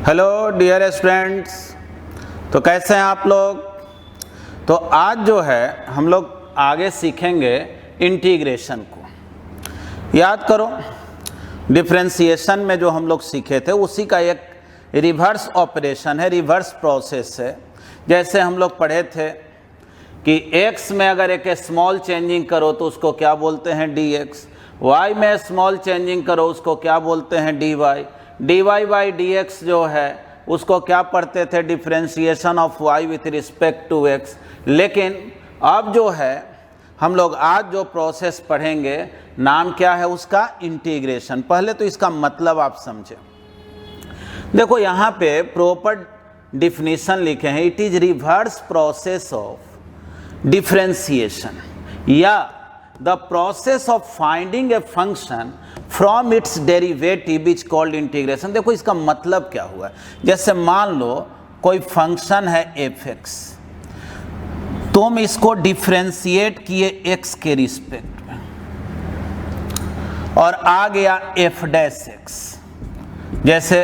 Hello dear students, तो कैसे हैं आप लोग। तो आज जो है हम लोग आगे सीखेंगे इंटीग्रेशन को। याद करो, डिफरेंशिएशन में जो हम लोग सीखे थे उसी का एक रिवर्स ऑपरेशन है, रिवर्स प्रोसेस है। जैसे हम लोग पढ़े थे कि x में अगर एक स्मॉल चेंजिंग करो तो उसको क्या बोलते हैं dx, y में स्मॉल चेंजिंग करो उसको क्या बोलते हैं dy, dy बाई dx जो है उसको क्या पढ़ते थे, differentiation of y with respect to x। लेकिन अब जो है हम लोग आज जो प्रोसेस पढ़ेंगे नाम क्या है उसका, इंटीग्रेशन। पहले तो इसका मतलब आप समझें। देखो यहाँ पे प्रॉपर डिफिनीशन लिखे हैं, it is reverse process of differentiation या the process of finding a function from its derivative is called integration. देखो इसका मतलब क्या हुआ, जैसे मान लो कोई फंक्शन है f(x), तुम इसको डिफरेंशिएट किए x के रिस्पेक्ट में और आ गया f'(x), जैसे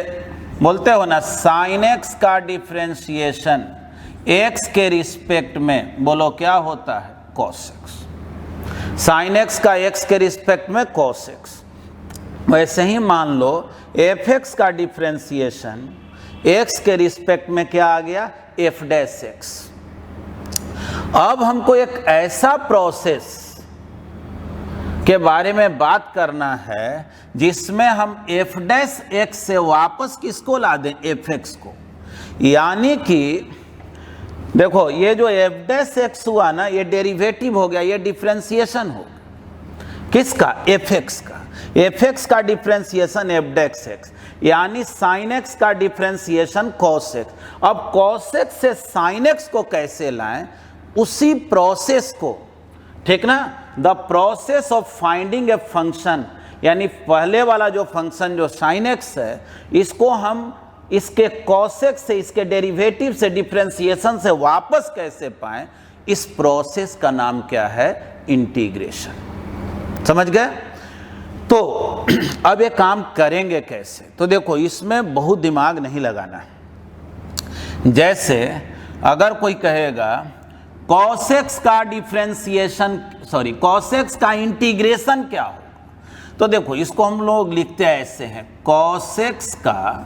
बोलते हो ना sin x का डिफरेंशिएशन x के रिस्पेक्ट में बोलो क्या होता है, cos x। sin x का x के रिस्पेक्ट में cos x। वैसे ही मान लो f(x) का डिफरेंशिएशन x के रिस्पेक्ट में क्या आ गया, f'(x). अब हमको एक ऐसा प्रोसेस के बारे में बात करना है जिसमें हम f'(x) से वापस किसको ला दें, f(x) को। यानी कि देखो ये जो f'(x) हुआ ना, ये डेरिवेटिव हो गया, ये डिफरेंशिएशन हो गया किसका, f(x) का। f(x) का डिफरेंशिएशन f'(x), यानी sin x का डिफरेंशिएशन cos x। अब cos x से sin x को कैसे लाएं, उसी प्रोसेस को, ठीक ना, the process of finding a function, यानी पहले वाला जो फंक्शन जो sin x है इसको हम इसके cos x से, इसके डेरिवेटिव से, डिफरेंशिएशन से वापस कैसे पाएं, इस प्रोसेस का नाम क्या है, इंटीग्रेशन। समझ गए। तो अब ये काम करेंगे कैसे, तो देखो इसमें बहुत दिमाग नहीं लगाना है। जैसे अगर कोई कहेगा cos x का डिफरेंशिएशन, cos x का इंटीग्रेशन क्या हो, तो देखो इसको हम लोग लिखते हैं ऐसे हैं, cos x का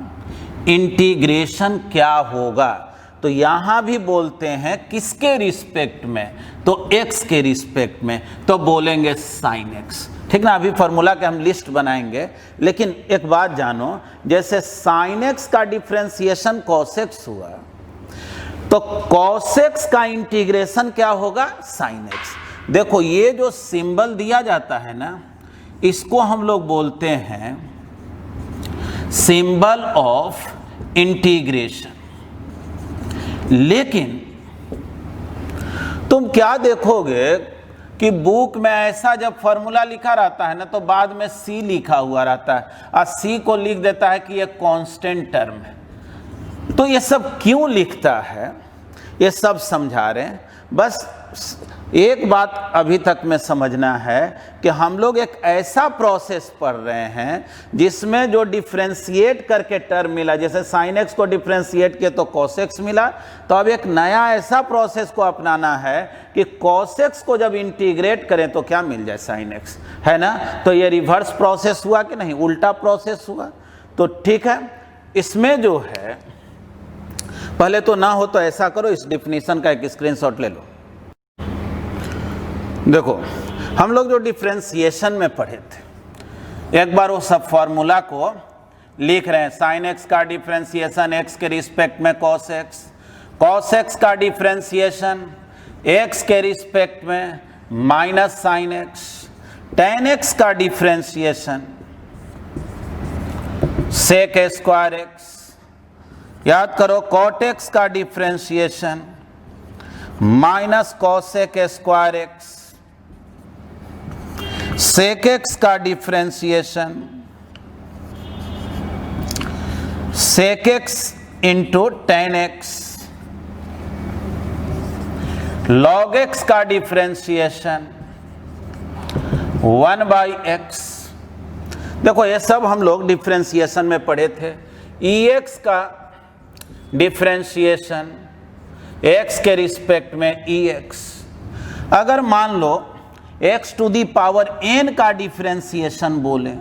इंटीग्रेशन क्या होगा। तो यहां भी बोलते हैं किसके रिस्पेक्ट में, तो x के रिस्पेक्ट में, तो बोलेंगे sin x। ठीक ना, अभी फॉर्मूला के हम लिस्ट बनाएंगे, लेकिन एक बात जानो, जैसे sin x का डिफरेंशिएशन cos x हुआ तो cos x का इंटीग्रेशन क्या होगा, sin x। देखो ये जो सिंबल दिया जाता है ना, इसको हम लोग बोलते हैं सिंबल ऑफ इंटीग्रेशन। लेकिन तुम क्या देखोगे कि बुक में ऐसा जब फॉर्मूला लिखा रहता है ना, तो बाद में c लिखा हुआ रहता है और c को लिख देता है कि ये कांस्टेंट टर्म है। तो ये सब क्यों लिखता है, ये सब समझा रहे हैं। बस एक बात अभी तक में समझना है कि हम लोग एक ऐसा प्रोसेस पढ़ रहे हैं जिसमें जो डिफरेंशिएट करके टर्म मिला, जैसे sin x को डिफरेंशिएट किया तो cos x मिला, तो अब एक नया ऐसा प्रोसेस को अपनाना है कि cos x को जब इंटीग्रेट करें तो क्या मिल जाए, sin x, है ना। तो ये रिवर्स प्रोसेस हुआ कि नहीं, उल्टा प्रोसेस हुआ। तो ठीक है, इसमें जो है पहले तो ना हो तो ऐसा करो, इस डिफिनीशन का एक स्क्रीनशॉट ले लो। देखो हम लोग जो डिफरेंशिएशन में पढ़े थे, एक बार वो सब फॉर्मूला को लिख रहे हैं। sin x का डिफरेंशिएशन x के रिस्पेक्ट में cos x, cos x का डिफरेंशिएशन x के रिस्पेक्ट में minus sin x, tan x का डिफरेंशिएशन sec स्क्वायर x। याद करो cot x का differentiation minus cosec square x, sec x का differentiation sec x into tan x, log x का differentiation 1/x। देखो ये सब हम लोग डिफरेंशिएशन में पढ़े थे। Ex का डिफ्रेंशिएशन x के रिस्पेक्ट में ex। अगर मान लो x to the power n का डिफ्रेंशिएशन बोले,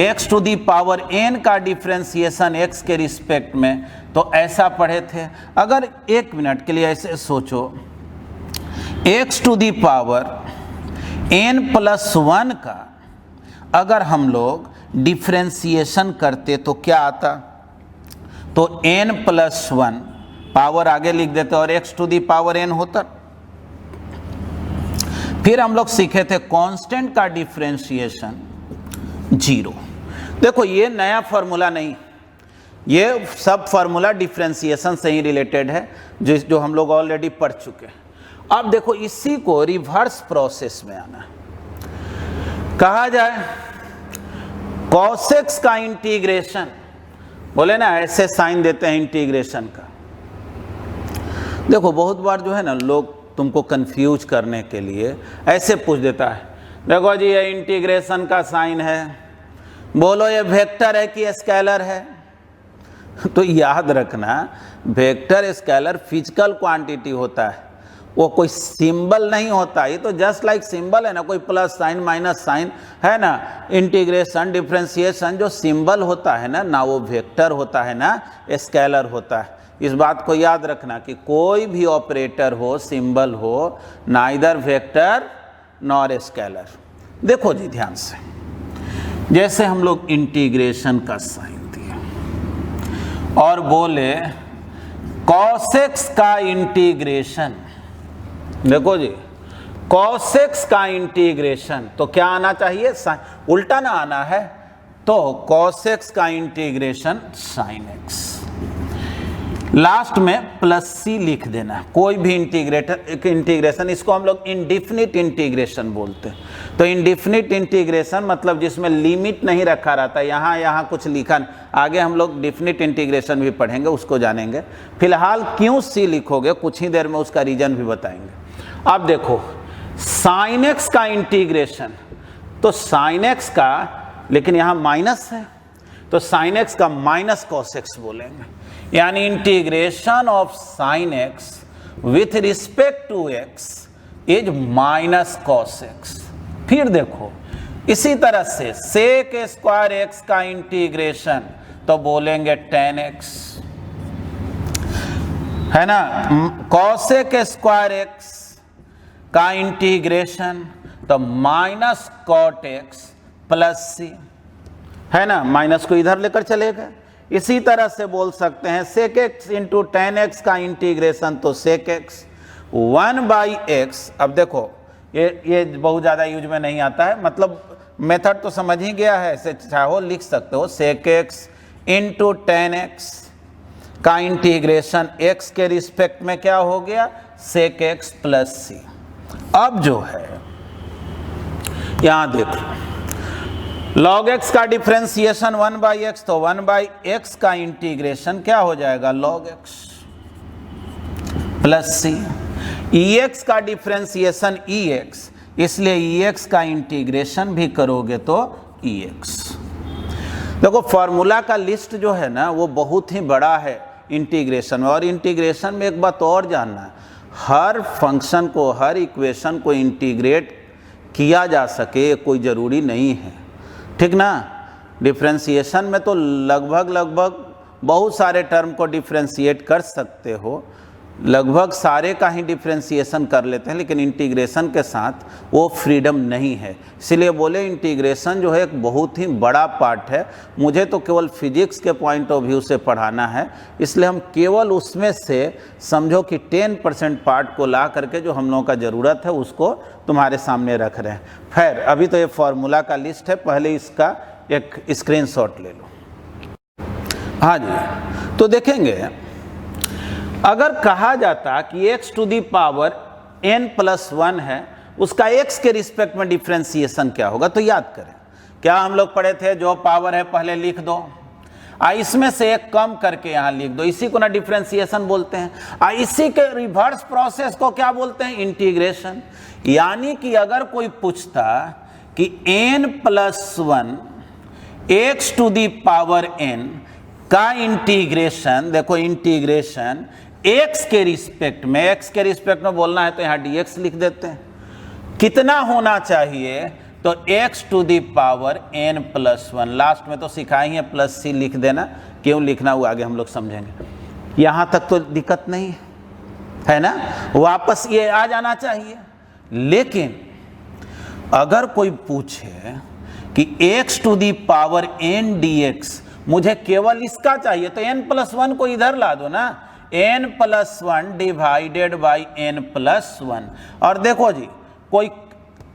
x to the power n का डिफ्रेंशिएशन x के रिस्पेक्ट में, तो ऐसा पढ़े थे। अगर एक मिनट के लिए ऐसे सोचो, x to the power n plus 1 का अगर हम लोग डिफ्रेंशिएशन करते तो क्या आता? तो n प्लस 1 पावर आगे लिख देते और x to the power n होता। फिर हम लोग सीखे थे कांस्टेंट का डिफ्रेंशिएशन 0। देखो ये नया फॉर्मूला नहीं, ये सब फॉर्मूला डिफ्रेंशिएशन से ही रिलेटेड है, जो हम लोग ऑलरेडी पढ़ चुके हैं। अब देखो इसी को रिवर्स प्रोसेस में आना कहा जाए। cos x का इंटीग्रेशन, बोले ना ऐसे साइन देते हैं इंटीग्रेशन का। देखो बहुत बार जो है ना लोग तुमको कंफ्यूज करने के लिए ऐसे पूछ देता है, देखो जी ये इंटीग्रेशन का साइन है, बोलो ये वेक्टर है कि स्केलर है। तो याद रखना वेक्टर स्केलर फिजिकल क्वांटिटी होता है, वो कोई सिंबल नहीं होता। ये तो जस्ट लाइक सिंबल है ना, कोई प्लस साइन माइनस साइन है ना। इंटीग्रेशन डिफरेंशिएशन जो सिंबल होता है ना वो वेक्टर होता है ना स्केलर होता है। इस बात को याद रखना कि कोई भी ऑपरेटर हो, सिंबल हो, नाइदर वेक्टर नॉर स्केलर। देखो जी ध्यान से, जैसे हम लोग इंटीग्रेशन का साइन दिए और बोले cos x का इंटीग्रेशन, देखो जी cos x का इंटीग्रेशन तो क्या आना चाहिए? उल्टा ना आना है, तो cos x का इंटीग्रेशन sin x, लास्ट में प्लस सी लिख देना। कोई भी इंटीग्रेशन, इसको हम लोग इंडिफिनिट इंटीग्रेशन बोलते हैं। तो इंडिफिनिट इंटीग्रेशन मतलब जिसमें लिमिट नहीं रखा रहता, यहाँ कुछ लिखा, आगे हम लोग डिफिनिट इंटीग्रेशन भी पढ़ेंगे, उसको जानेंगे। फिलहाल क्यों सी लिखोगे कुछ ही देर में उसका रीजन भी बताएंगे। अब देखो साइन एक्स का इंटीग्रेशन, तो साइन एक्स का, लेकिन यहाँ माइनस है तो साइन एक्स का माइनस कॉस एक्स बोलेंगे, यानी integration of sine x with respect to x is minus cos x. फिर देखो इसी तरह से सेक स्क्वायर एक्स का इंटीग्रेशन तो बोलेंगे टेन एक्स, है ना। कॉसेक स्क्वायर एक्स का इंटीग्रेशन तो minus cot x plus C, है ना, माइनस को इधर लेकर चले गए। इसी तरह से बोल सकते हैं sec x into tan x का इंटीग्रेशन तो सेक एक्स 1/x। अब देखो ये बहुत ज़्यादा यूज में नहीं आता है, मतलब मेथड तो समझ ही गया है, ऐसे चाहो लिख सकते हो sec x into tan x का इंटीग्रेशन x के रिस्पेक्ट में क्या हो गया? Sec x plus C. अब जो है यहां देखो log x का डिफरेंशिएशन 1/x, तो 1/x का इंटीग्रेशन क्या हो जाएगा? log x प्लस सी। ex का डिफरेंशिएशन ex, इसलिए ex का इंटीग्रेशन भी करोगे तो ex। देखो फॉर्मूला का लिस्ट जो है ना वो बहुत ही बड़ा है इंटीग्रेशन में। और इंटीग्रेशन में एक बात और जानना है, हर फंक्शन को, हर इक्वेशन को इंटीग्रेट किया जा सके कोई ज़रूरी नहीं है, ठीक ना। डिफरेंशिएशन में तो लगभग बहुत सारे टर्म को डिफरेंशिएट कर सकते हो, लगभग सारे का ही डिफरेंशिएशन कर लेते हैं, लेकिन इंटीग्रेशन के साथ वो फ्रीडम नहीं है। इसलिए बोले इंटीग्रेशन जो है एक बहुत ही बड़ा पार्ट है। मुझे तो केवल फिजिक्स के पॉइंट ऑफ व्यू से पढ़ाना है, इसलिए हम केवल उसमें से समझो कि 10% पार्ट को ला करके जो हम लोगों का ज़रूरत है उसको तुम्हारे सामने रख रहे हैं। खैर अभी तो ये फॉर्मूला का लिस्ट है, पहले इसका एक स्क्रीनशॉट ले लो। हाँ जी, तो देखेंगे अगर कहा जाता कि x to the power n plus 1 है, उसका x के रिस्पेक्ट में डिफरेंशिएशन क्या होगा? तो याद करें क्या हम लोग पढ़े थे, जो पावर है पहले लिख दो, इसमें से एक कम करके यहाँ लिख दो, इसी को ना डिफरेंशिएशन बोलते हैं। इसी के रिवर्स प्रोसेस को क्या बोलते हैं? इंटीग्रेशन। यानी कि अगर कोई पूछता कि n plus 1 x to the power n का इंटीग्रेशन, देखो इंटीग्रेशन x के रिस्पेक्ट में, x के रिस्पेक्ट में बोलना है तो यहाँ dx लिख देते हैं, कितना होना चाहिए, तो x to the power n plus 1, last में तो सिखाई है प्लस c लिख देना, क्यों लिखना वो आगे हम लोग समझेंगे। यहाँ तक तो दिक्कत नहीं है ना, वापस ये आ जाना चाहिए। लेकिन अगर कोई पूछे कि x to the power n dx, मुझे केवल इसका चाहिए, तो n प्लस 1 को इधर ला दो ना, n plus 1 divided by n plus 1। और देखो जी, कोई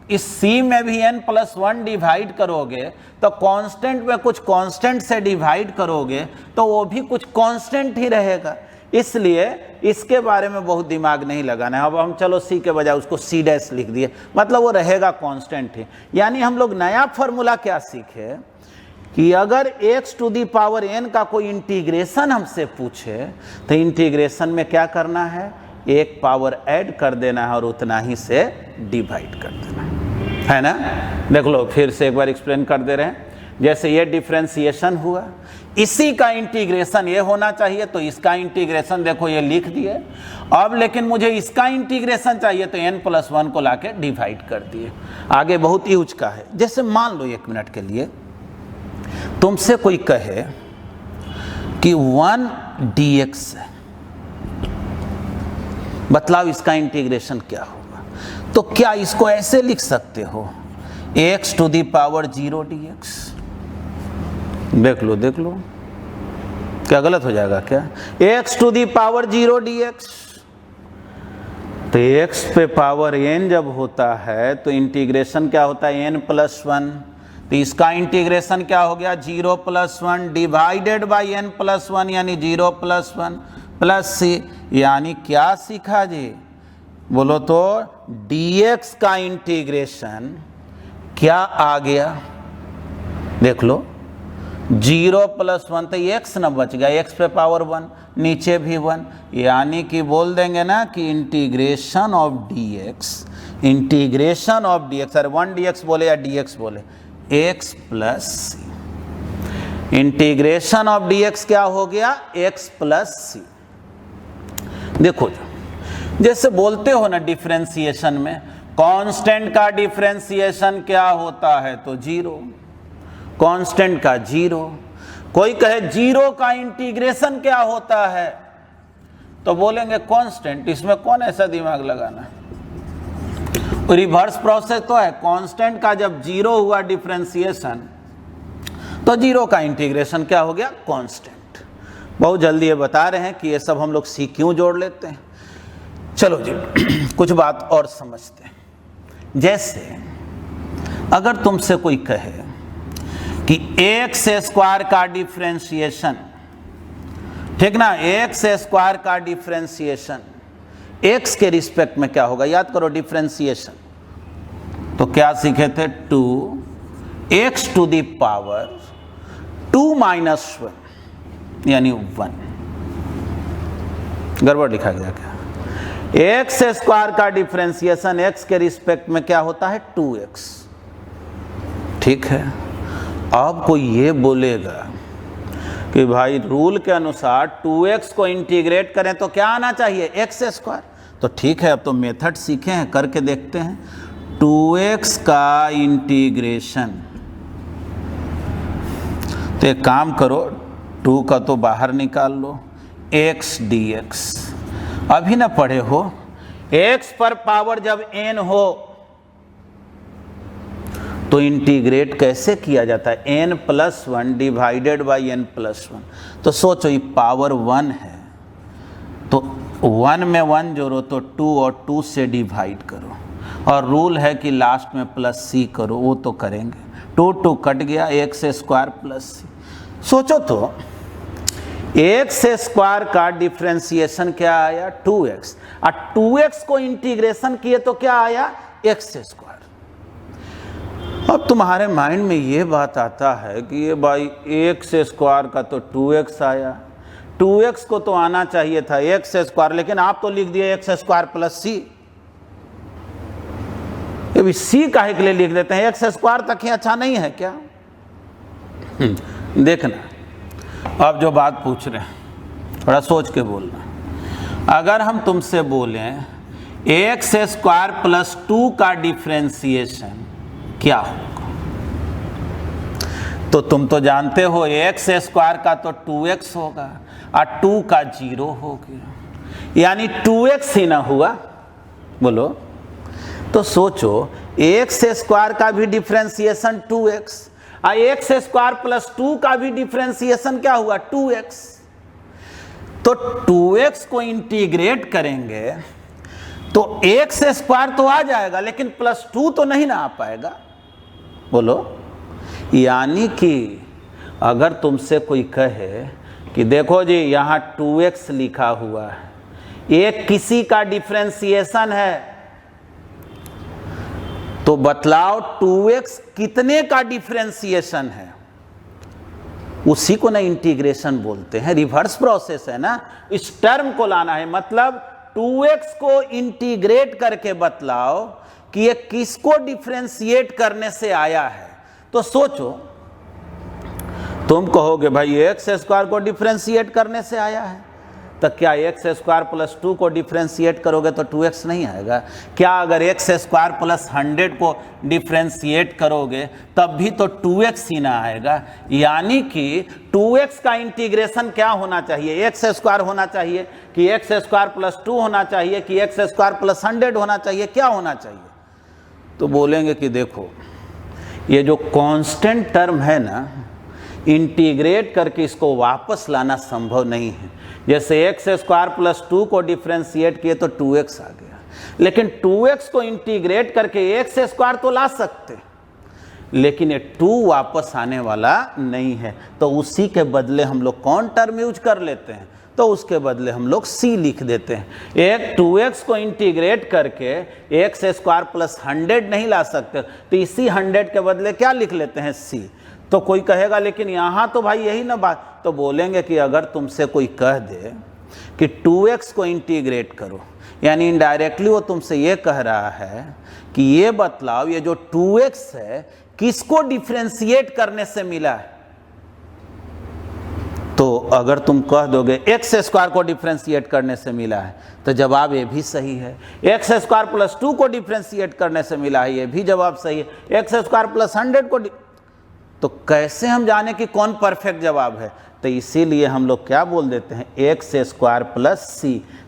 इस c में भी n प्लस 1 डिवाइड करोगे तो कांस्टेंट में कुछ कांस्टेंट से डिवाइड करोगे तो वो भी कुछ कांस्टेंट ही रहेगा, इसलिए इसके बारे में बहुत दिमाग नहीं लगाना है। अब हम चलो c के बजाय उसको c डैश लिख दिए, मतलब वो रहेगा कांस्टेंट ही। यानी हम लोग नया फॉर्मूला क्या सीखे कि अगर x to the power n का कोई इंटीग्रेशन हमसे पूछे तो इंटीग्रेशन में क्या करना है, एक पावर ऐड कर देना है और उतना ही से डिवाइड कर देना है ना। देख लो फिर से एक बार एक्सप्लेन कर दे रहे हैं। जैसे ये डिफरेंशिएशन हुआ, इसी का इंटीग्रेशन ये होना चाहिए, तो इसका इंटीग्रेशन देखो ये लिख दिए। अब लेकिन मुझे इसका इंटीग्रेशन चाहिए तो n प्लस 1 को लाके डिवाइड कर दिए। आगे बहुत यूज का है। जैसे मान लो 1 मिनट के लिए तुमसे कोई कहे कि 1 dx है, बतलाओ इसका इंटीग्रेशन क्या होगा, तो क्या इसको ऐसे लिख सकते हो, x to the power 0 dx। देख लो क्या गलत हो जाएगा क्या, x to the power 0 dx। तो x पे पावर n जब होता है तो इंटीग्रेशन क्या होता है, n प्लस 1। तो इसका इंटीग्रेशन क्या हो गया, 0 plus 1 divided by n plus 1, यानी 0 प्लस 1 प्लस c। यानी क्या सीखा जी, बोलो तो dx का इंटीग्रेशन क्या आ गया, देख लो 0 प्लस 1 तो x न बच गया, x पे पावर 1, नीचे भी 1, यानी कि बोल देंगे ना कि integration of dx, integration of dx, अरे 1 dx बोले या dx बोले, x plus C. Integration of dx क्या हो गया, x प्लस सी। देखो जैसे बोलते हो ना डिफरेंशिएशन में, कांस्टेंट का डिफरेंशिएशन क्या होता है, तो 0, कांस्टेंट का 0। कोई कहे 0 का इंटीग्रेशन क्या होता है, तो बोलेंगे कांस्टेंट। इसमें कौन ऐसा दिमाग लगाना, रिवर्स प्रोसेस तो है। कांस्टेंट का जब 0 हुआ डिफरेंशिएशन तो 0 का इंटीग्रेशन क्या हो गया, कांस्टेंट। बहुत जल्दी ये बता रहे हैं कि ये सब हम लोग सी क्यों जोड़ लेते हैं। चलो जी कुछ बात और समझते हैं। जैसे अगर तुमसे कोई कहे कि x स्क्वायर का डिफरेंशिएशन, ठीक ना, x स्क्वायर का डिफरेंशिएशन x के रिस्पेक्ट में क्या होगा, याद करो डिफरेंशिएशन तो क्या सीखे थे, 2x to the power 2 minus 1 यानी 1। गड़बड़ लिखा गया क्या, x स्क्वायर का डिफरेंशिएशन x के रिस्पेक्ट में क्या होता है, 2x। ठीक है, अब कोई ये बोलेगा कि भाई रूल के अनुसार 2x को इंटीग्रेट करें तो क्या आना चाहिए, x स्क्वायर। तो ठीक है, अब तो मेथड सीखे हैं, करके देखते हैं। 2x का इंटीग्रेशन, तो एक काम करो 2 का तो बाहर निकाल लो, x dx। अभी ना पढ़े हो, x पर पावर जब n हो तो इंटीग्रेट कैसे किया जाता है, n plus 1 divided by n plus 1। तो सोचो ये पावर 1 है तो 1 में 1 जोड़ो तो 2 और 2 से डिवाइड करो, और रूल है कि लास्ट में प्लस c करो, वो तो करेंगे। 2 2 कट गया, x स्क्वायर प्लस c। सोचो तो x स्क्वायर का डिफरेंशिएशन क्या आया, 2x, और 2x को इंटीग्रेशन किए तो क्या आया, x स्क्वायर। अब तुम्हारे माइंड में ये बात आता है कि ये भाई x स्क्वायर का तो 2x आया, 2x को तो आना चाहिए था x स्क्वायर, लेकिन आप तो लिख दिए x स्क्वायर प्लस c। ये भी c काहे के लिए लिख देते हैं, x स्क्वायर तक ही अच्छा नहीं है क्या। देखना अब जो बात पूछ रहे हैं थोड़ा सोच के बोलना। अगर हम तुमसे बोलें एक्स स्क्वायर प्लस 2 का डिफ्रेंसिएशन क्या होगा, तो तुम तो जानते हो एक्स स्क्वायर का तो 2x होगा और 2 का 0 हो गया, यानी 2x ही ना हुआ। बोलो तो सोचो एक्स स्क्वायर का भी डिफ्रेंसिएशन 2x और एक्स स्क्वायर प्लस 2 का भी डिफ्रेंसिएशन क्या हुआ 2x। तो 2x को इंटीग्रेट करेंगे तो एक्स स्क्वायर तो आ जाएगा लेकिन प्लस 2 तो नहीं ना आ पाएगा। बोलो, यानी कि अगर तुमसे कोई कहे कि देखो जी यहाँ 2x लिखा हुआ है, एक किसी का डिफ्रेंसिएशन है, तो बतलाओ 2x कितने का डिफ्रेंसिएशन है, उसी को ना इंटीग्रेशन बोलते हैं। रिवर्स प्रोसेस है ना, इस टर्म को लाना है। मतलब 2x को इंटीग्रेट करके बतलाओ कि ये किसको डिफ्रेंशिएट करने से आया है। तो सोचो, तुम कहोगे भाई एक्स स्क्वायर को डिफ्रेंशिएट करने से आया है, तो क्या एक्स स्क्वायर प्लस 2 को डिफ्रेंशिएट करोगे तो 2x नहीं आएगा? क्या अगर एक्स स्क्वायर प्लस 100 को डिफ्रेंशिएट करोगे तब भी तो 2x ही ना आएगा? यानी कि 2x का इंटीग्रेशन क्या होना चाहिए, एक्स स्क्वायर होना चाहिए कि एक्स स्क्वायर प्लस 2 होना चाहिए कि एक्स स्क्वायर प्लस 100 होना चाहिए, क्या होना चाहिए? तो बोलेंगे कि देखो ये जो कांस्टेंट टर्म है ना, इंटीग्रेट करके इसको वापस लाना संभव नहीं है। जैसे एक्स स्क्वायर प्लस 2 को डिफ्रेंशिएट किए तो 2x आ गया, लेकिन 2x को इंटीग्रेट करके एक्स स्क्वायर तो ला सकते, लेकिन ये 2 वापस आने वाला नहीं है। तो उसी के बदले हम लोग कौन टर्म यूज कर लेते हैं? तो उसके बदले हम लोग c लिख देते हैं। एक 2x को इंटीग्रेट करके एक्स स्क्वायर प्लस 100 नहीं ला सकते, तो इसी 100 के बदले क्या लिख लेते हैं c। तो कोई कहेगा लेकिन यहाँ तो भाई यही ना बात। तो बोलेंगे कि अगर तुमसे कोई कह दे कि 2x को इंटीग्रेट करो, यानी इनडायरेक्टली वो तुमसे ये कह रहा है कि ये बतलाओ ये जो 2x है किसको डिफ्रेंशिएट करने से मिला है। तो अगर तुम कह दोगे एक्स स्क्वायर को डिफ्रेंशिएट करने से मिला है, तो जवाब ये भी सही है। एक्स स्क्वायर प्लस 2 को डिफ्रेंशिएट करने से मिला है, ये भी जवाब सही है। एक्स स्क्वायर प्लस 100 को तो कैसे हम जाने कि कौन परफेक्ट जवाब है? तो इसीलिए हम लोग क्या बोल देते हैं, एक्स स्क्वायर प्लस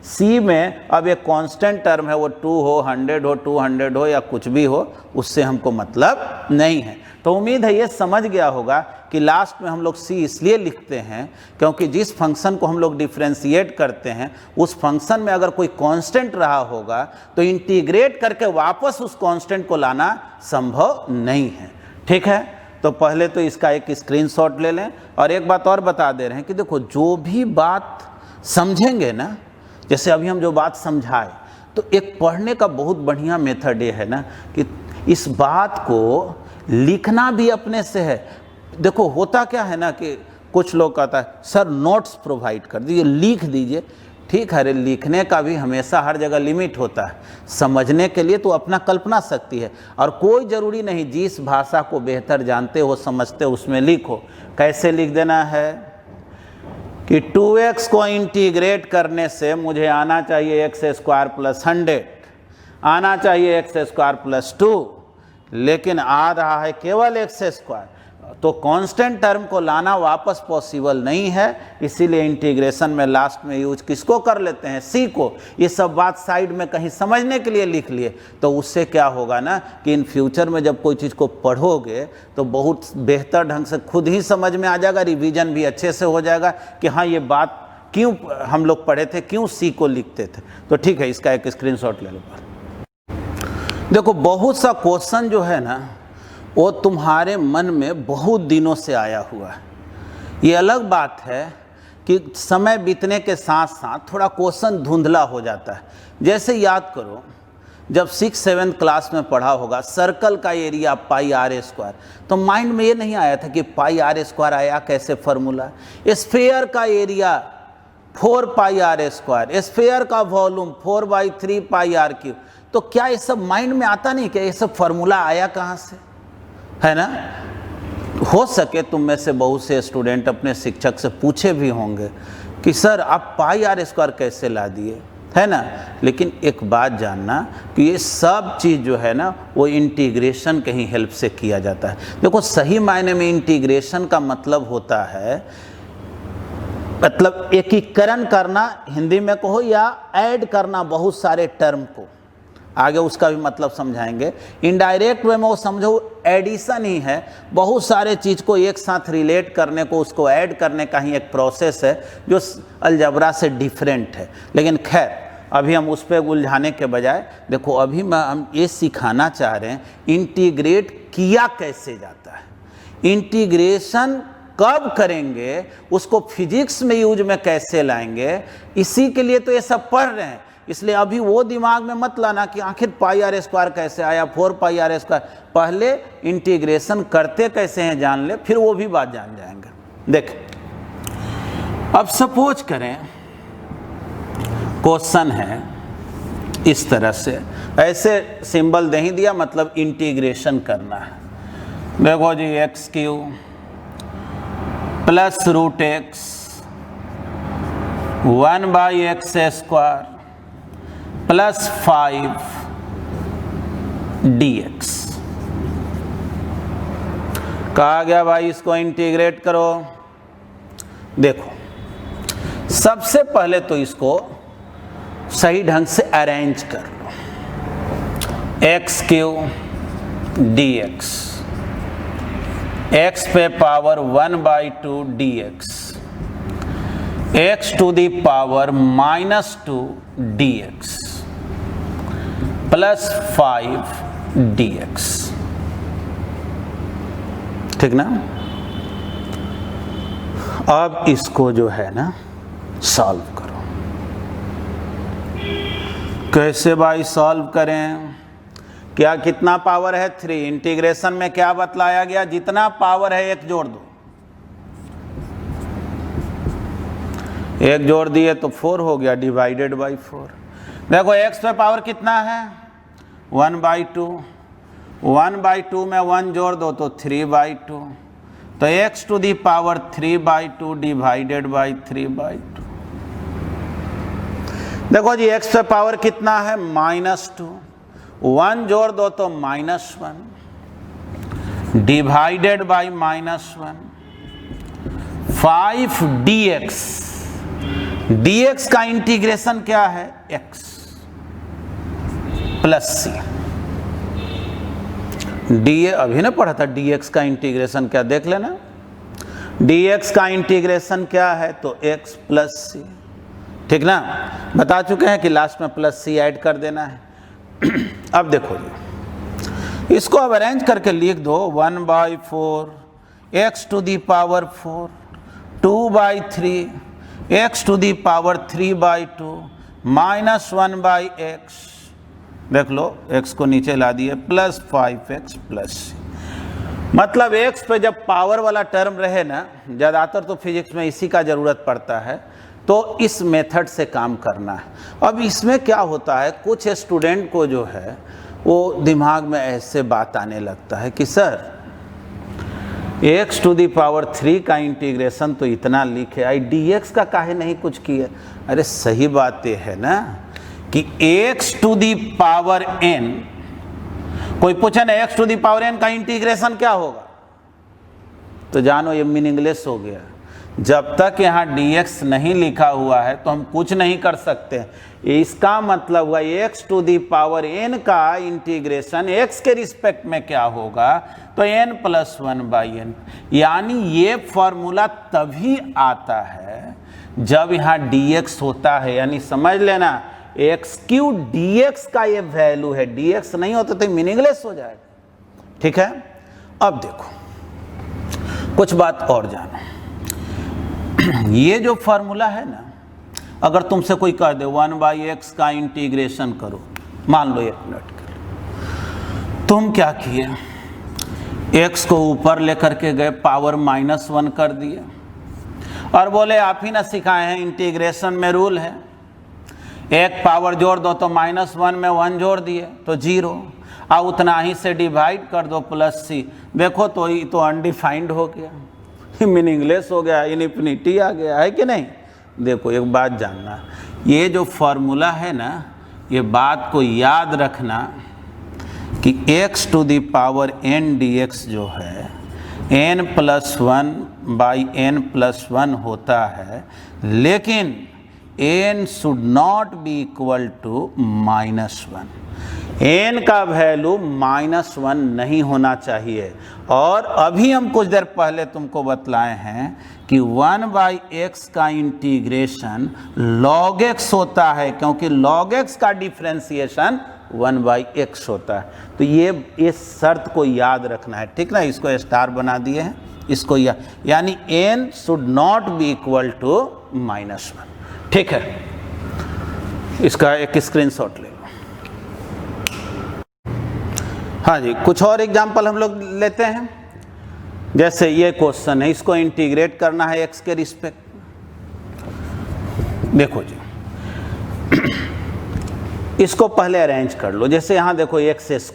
सी में अब एक कांस्टेंट टर्म है, वो 2 हो 100 हो 200 हो या कुछ भी हो, उससे हमको मतलब नहीं है। तो उम्मीद है ये समझ गया होगा कि लास्ट में हम लोग सी इसलिए लिखते हैं क्योंकि जिस फंक्शन को हम लोग डिफ्रेंशिएट करते हैं उस फंक्शन में अगर कोई कांस्टेंट रहा होगा तो इंटीग्रेट करके वापस उस कांस्टेंट को लाना संभव नहीं है। ठीक है, तो पहले तो इसका एक स्क्रीनशॉट ले लें। और एक बात और बता दे रहे हैं कि देखो जो भी बात समझेंगे ना, जैसे अभी हम जो बात समझाए, तो एक पढ़ने का बहुत बढ़िया मेथड ये है ना कि इस बात को लिखना भी अपने से है। देखो होता क्या है ना कि कुछ लोग कहता है सर नोट्स प्रोवाइड कर दीजिए, लिख दीजिए। ठीक है, लिखने का भी हमेशा हर जगह लिमिट होता है, समझने के लिए तो अपना कल्पना शक्ति है। और कोई ज़रूरी नहीं, जिस भाषा को बेहतर जानते हो समझते हो उसमें लिखो। कैसे लिख देना है कि 2x को इंटीग्रेट करने से मुझे आना चाहिए एक्स स्क्वायर प्लस 100, आना चाहिए एक्स स्क्वायर प्लस 2, लेकिन आ रहा है केवल एक्स स्क्वायर। तो कांस्टेंट टर्म को लाना वापस पॉसिबल नहीं है, इसीलिए इंटीग्रेशन में लास्ट में यूज किसको कर लेते हैं, सी को। ये सब बात साइड में कहीं समझने के लिए लिख लिए, तो उससे क्या होगा ना कि इन फ्यूचर में जब कोई चीज़ को पढ़ोगे तो बहुत बेहतर ढंग से खुद ही समझ में आ जाएगा, रिवीजन भी अच्छे से हो जाएगा कि हाँ ये बात क्यों हम लोग पढ़े थे, क्यों सी को लिखते थे। तो ठीक है, इसका एक स्क्रीनशॉट ले लो। देखो बहुत सा क्वेश्चन जो है ना वो तुम्हारे मन में बहुत दिनों से आया हुआ है। ये अलग बात है कि समय बीतने के साथ साथ थोड़ा क्वेश्चन धुंधला हो जाता है। जैसे याद करो जब 6-7 क्लास में पढ़ा होगा सर्कल का एरिया पाई आर स्क्वायर, तो माइंड में ये नहीं आया था कि पाई आर स्क्वायर आया कैसे फॉर्मूला। स्फीयर का area 4 pi R square, sphere का वॉल्यूम 4/3 पाई आर क्यूब। तो क्या ये सब माइंड में आता नहीं कि ये सब फॉर्मूला आया कहाँ से, है ना? हो सके तुम में से बहुत से स्टूडेंट अपने शिक्षक से पूछे भी होंगे कि सर आप पाई आर स्क्वायर कैसे ला दिए, है ना। लेकिन एक बात जानना कि ये सब चीज़ जो है ना वो इंटीग्रेशन के ही हेल्प से किया जाता है। देखो सही मायने में इंटीग्रेशन का मतलब होता है, मतलब एकीकरण करना हिंदी में कहो या ऐड करना बहुत सारे टर्म को, आगे उसका भी मतलब समझाएंगे। इनडायरेक्ट वे में वो समझो एडिशन ही है, बहुत सारे चीज़ को एक साथ रिलेट करने को, उसको ऐड करने का ही एक प्रोसेस है जो अलजबरा से डिफरेंट है। लेकिन खैर अभी हम उस पर उलझाने के बजाय देखो अभी हम ये सिखाना चाह रहे हैं इंटीग्रेट किया कैसे जाता है, इंटीग्रेशन कब करेंगे, उसको फिजिक्स में यूज में कैसे लाएंगे, इसी के लिए तो ये सब पढ़ रहे हैं। इसलिए अभी वो दिमाग में मत लाना कि आखिर पाई आर स्क्वायर कैसे आया, 4 पाई आर स्क्वायर, पहले इंटीग्रेशन करते कैसे हैं जान ले, फिर वो भी बात जान जाएंगे। देखें अब सपोज करें क्वेश्चन है इस तरह से, ऐसे सिंबल दे ही दिया, मतलब इंटीग्रेशन करना है। देखो जी x³ plus root x 1/x² plus 5 dx। कहा गया भाई इसको इंटीग्रेट करो। देखो सबसे पहले तो इसको सही ढंग से अरेंज कर लो, x³ dx, x पे power 1/2 dx, x to the power -2 dx plus 5 dx। ठीक ना। अब इसको जो है ना सॉल्व करो। कैसे भाई सॉल्व करें, क्या कितना पावर है 3, इंटीग्रेशन में क्या बतलाया गया, जितना पावर है 1 जोड़ दो, 1 जोड़ दिए तो 4 हो गया, डिवाइडेड बाई 4। देखो x पे पावर कितना है 1/2, 1/2 में 1 जोड़ दो तो 3/2, तो x to the power 3/2 divided by 3/2। देखो जी x पे पावर कितना है -2, 1 जोड़ दो तो -1 डिवाइडेड बाई -1, 5 dx, dx का इंटीग्रेशन क्या है x प्लस c। डी अभी ना पढ़ा था dx का इंटीग्रेशन क्या, देख लेना। dx का इंटीग्रेशन क्या है तो x प्लस c, ठीक ना। बता चुके हैं कि लास्ट में प्लस c ऐड कर देना है। अब देखो जी इसको अब अरेंज करके लिख दो 1/4 x to the power 4, 2/3 x to the power 3/2 -1/x, देख लो x को नीचे ला दिए, प्लस 5x प्लस c। मतलब x पे जब पावर वाला टर्म रहे ना, ज़्यादातर तो फिजिक्स में इसी का ज़रूरत पड़ता है, तो इस मेथड से काम करना है। अब इसमें क्या होता है, कुछ स्टूडेंट को जो है वो दिमाग में ऐसे बात आने लगता है कि sir x to the power 3 का इंटीग्रेशन तो इतना लिखे आई, dx का काहे नहीं कुछ किया। अरे सही बात ये है ना कि x to the power n, कोई पूछे ना x to the power n का इंटीग्रेशन क्या होगा, तो जानो ये मीनिंगलेस हो गया। जब तक यहाँ dx नहीं लिखा हुआ है तो हम कुछ नहीं कर सकते। इसका मतलब हुआ x to the power n का इंटीग्रेशन x के रिस्पेक्ट में क्या होगा, तो n प्लस 1/n। यानी ये फॉर्मूला तभी आता है जब यहाँ dx होता है, यानी समझ लेना x³ dx का ये वैल्यू है, dx नहीं होता तो मीनिंगलेस हो जाएगा। ठीक है। अब देखो कुछ बात और जानो, ये जो फॉर्मूला है ना, अगर तुमसे कोई कह दे 1/x का इंटीग्रेशन करो, मान लो 1 मिनट के लिए, तुम क्या किए, x को ऊपर लेकर के गए, पावर -1 कर दिए और बोले आप ही ना सिखाए हैं इंटीग्रेशन में रूल है, एक पावर जोड़ दो तो -1 में 1 जोड़ दिए तो 0। और उतना ही से डिवाइड कर दो प्लस सी। देखो तो ये तो अनडिफाइंड हो गया, मीनिंगलेस हो गया, इनफिनिटी आ गया, है कि नहीं। देखो एक बात जानना, ये जो फॉर्मूला है ना, ये बात को याद रखना कि x to the power n dx जो है n+1/n+1 होता है, लेकिन n should not be equal to -1। n का वैल्यू -1 नहीं होना चाहिए। और अभी हम कुछ देर पहले तुमको बतलाए हैं कि 1/x का इंटीग्रेशन log x होता है, क्योंकि log x का डिफ्रेंसिएशन 1/x होता है। तो ये इस शर्त को याद रखना है, ठीक ना। इसको स्टार बना दिए हैं, इसको यानी n should not be equal to -1, ठीक है। इसका एक स्क्रीनशॉट ले लो। हाँ जी, कुछ और एग्जाम्पल हम लोग लेते हैं। जैसे ये क्वेश्चन है, इसको इंटीग्रेट करना है x के रिस्पेक्ट। देखो जी, इसको पहले अरेंज कर लो। जैसे यहाँ देखो x²,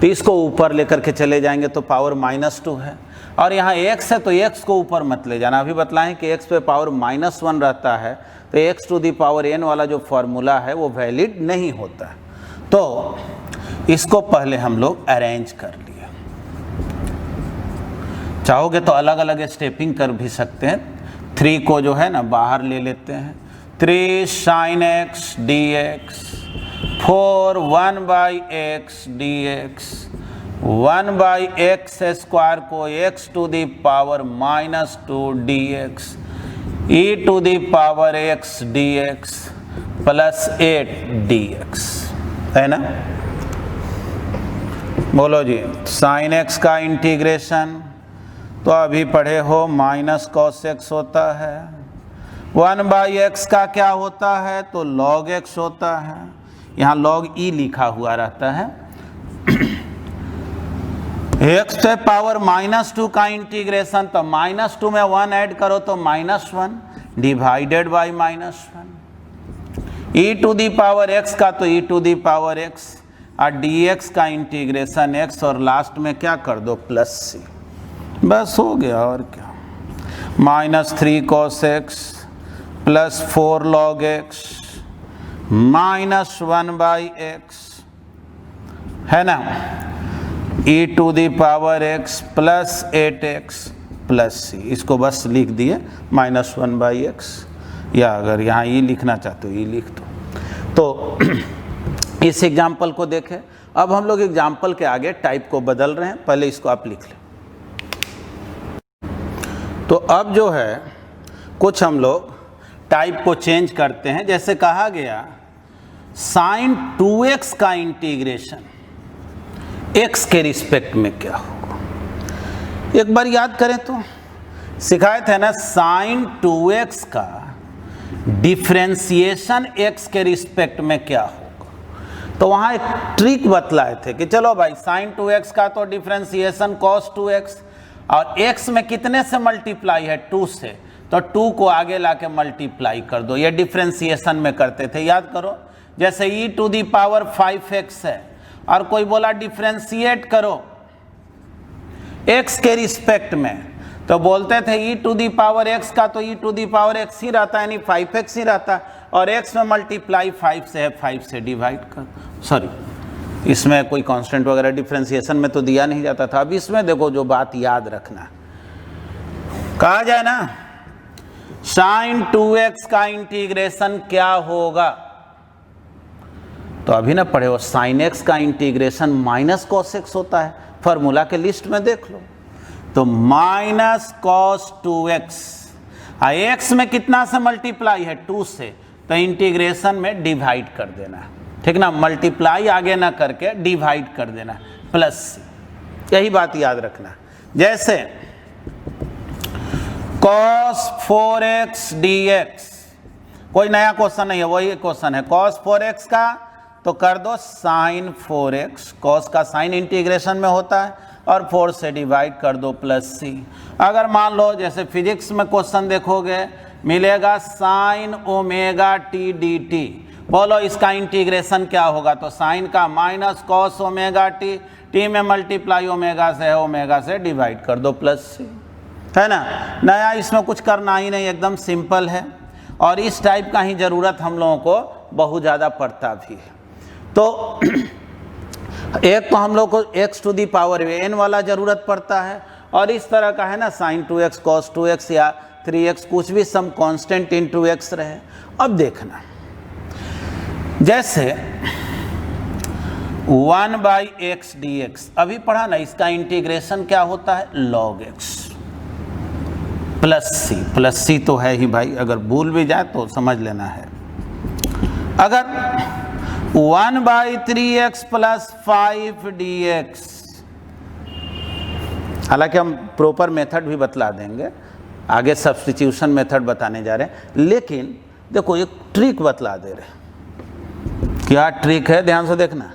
तो इसको ऊपर लेकर के चले जाएंगे तो पावर -2 है, और यहाँ x है तो x को ऊपर मत ले जाना। अभी बतलाएं कि x पे पावर -1 रहता है, तो x to the power n वाला जो फॉर्मूला है वो वैलिड नहीं होता है। तो इसको पहले हम लोग अरेंज कर लिए। चाहोगे तो अलग अलग स्टेपिंग कर भी सकते हैं। 3 को जो है ना बाहर ले लेते हैं, 3 sin x dx, 4 1/x dx, 1/x² को x to the power -2 dx, e to the power x dx plus 8 dx, है ना। बोलो जी, sin x का इंटीग्रेशन तो अभी पढ़े हो -cos x होता है, 1/x का क्या होता है तो log x होता है, यहाँ log e लिखा हुआ रहता है। x पे पावर -2 का इंटीग्रेशन, तो -2 में 1 ऐड करो तो -1 divided by -1, e to the power x का तो e to the power x, और dx का इंटीग्रेशन x, और लास्ट में क्या कर दो प्लस c, बस हो गया। और क्या, -3 cos x plus 4 log x -1/x, है ना, e to the power x plus 8x plus c। इसको बस लिख दिए -1/x, या अगर यहाँ e लिखना चाहते हो e लिख दो। तो इस एग्जाम्पल को देखें। अब हम लोग एग्जाम्पल के आगे टाइप को बदल रहे हैं, पहले इसको आप लिख लें। तो अब जो है कुछ हम लोग टाइप को चेंज करते हैं। जैसे कहा गया sin 2x का इंटीग्रेशन x के रिस्पेक्ट में क्या होगा। एक बार याद करें तो सिखाए थे ना, sin 2x का डिफ्रेंसिएशन x के रिस्पेक्ट में क्या होगा। तो वहाँ एक ट्रिक बतलाए थे कि चलो भाई sin 2x का तो डिफ्रेंसिएशन cos 2x, और x में कितने से मल्टीप्लाई है 2 से, तो 2 को आगे लाके मल्टीप्लाई कर दो। ये डिफ्रेंसिएशन में करते थे, याद करो। जैसे e to the power 5x है, और कोई बोला डिफ्रेंशिएट करो x के रिस्पेक्ट में, तो बोलते थे e to the power x का तो e to the power x ही रहता है, यानी 5x ही रहता है, और x में मल्टीप्लाई 5 से है, 5 से डिवाइड कर, सॉरी इसमें कोई कांस्टेंट वगैरह डिफ्रेंसिएशन में तो दिया नहीं जाता था। अब इसमें देखो जो बात याद रखना, कहा जाए ना sin 2x का इंटीग्रेशन क्या होगा, तो अभी ना पढ़े हो sin x का इंटीग्रेशन -cos x होता है, फॉर्मूला के लिस्ट में देख लो। तो -cos 2x, x में कितना से मल्टीप्लाई है 2 से, तो इंटीग्रेशन में डिवाइड कर देना, ठीक ना, मल्टीप्लाई आगे ना करके डिवाइड कर देना, प्लस c, यही बात याद रखना। जैसे cos 4x dx, कोई नया क्वेश्चन नहीं है, वही क्वेश्चन है। cos 4x का तो कर दो sin 4x, cos का साइन इंटीग्रेशन में होता है, और 4 से डिवाइड कर दो प्लस c। अगर मान लो जैसे फिजिक्स में क्वेश्चन देखोगे, मिलेगा sin ओमेगा t dt, बोलो इसका इंटीग्रेशन क्या होगा, तो साइन का minus cos omega T, T में मल्टीप्लाई ओमेगा से है, ओमेगा से डिवाइड कर दो प्लस सी, है ना। नया इसमें कुछ करना ही नहीं, एकदम सिंपल है। और इस टाइप का ही ज़रूरत हम लोगों को बहुत ज़्यादा पड़ता भी है। तो एक तो हम लोग को x to the power n वाला ज़रूरत पड़ता है, और इस तरह का है ना sin 2x cos 2x या 3x, कुछ भी सम कांस्टेंट इनटू x रहे। अब देखना, जैसे 1/x dx अभी पढ़ा ना, इसका इंटीग्रेशन क्या होता है, log x प्लस सी तो है ही भाई, अगर भूल भी जाए तो समझ लेना है। अगर 1/3x + 5 dx, हालांकि हम प्रॉपर मेथड भी बतला देंगे, आगे सब्स्टिट्यूशन मेथड बताने जा रहे हैं, लेकिन देखो एक ट्रिक बतला दे रहे हैं। क्या ट्रिक है, ध्यान से देखना।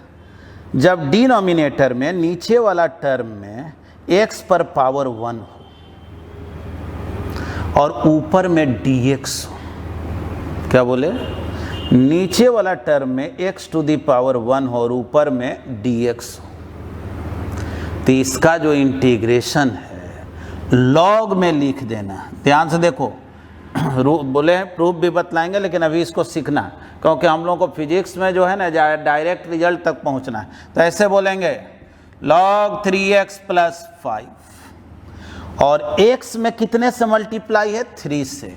जब डिनोमिनेटर में नीचे वाला टर्म में x पर पावर 1 हो और ऊपर में dx हो, क्या बोले, नीचे वाला टर्म में x टू दी पावर 1 हो और ऊपर में dx हो, तो इसका जो इंटीग्रेशन है लॉग में लिख देना। ध्यान से देखो, बोले प्रूफ भी बतलाएंगे, लेकिन अभी इसको सीखना, क्योंकि हम लोगों को फिजिक्स में जो है ना डायरेक्ट रिजल्ट तक पहुंचना है। तो ऐसे बोलेंगे log 3x + 5, और x में कितने से मल्टीप्लाई है, 3 से,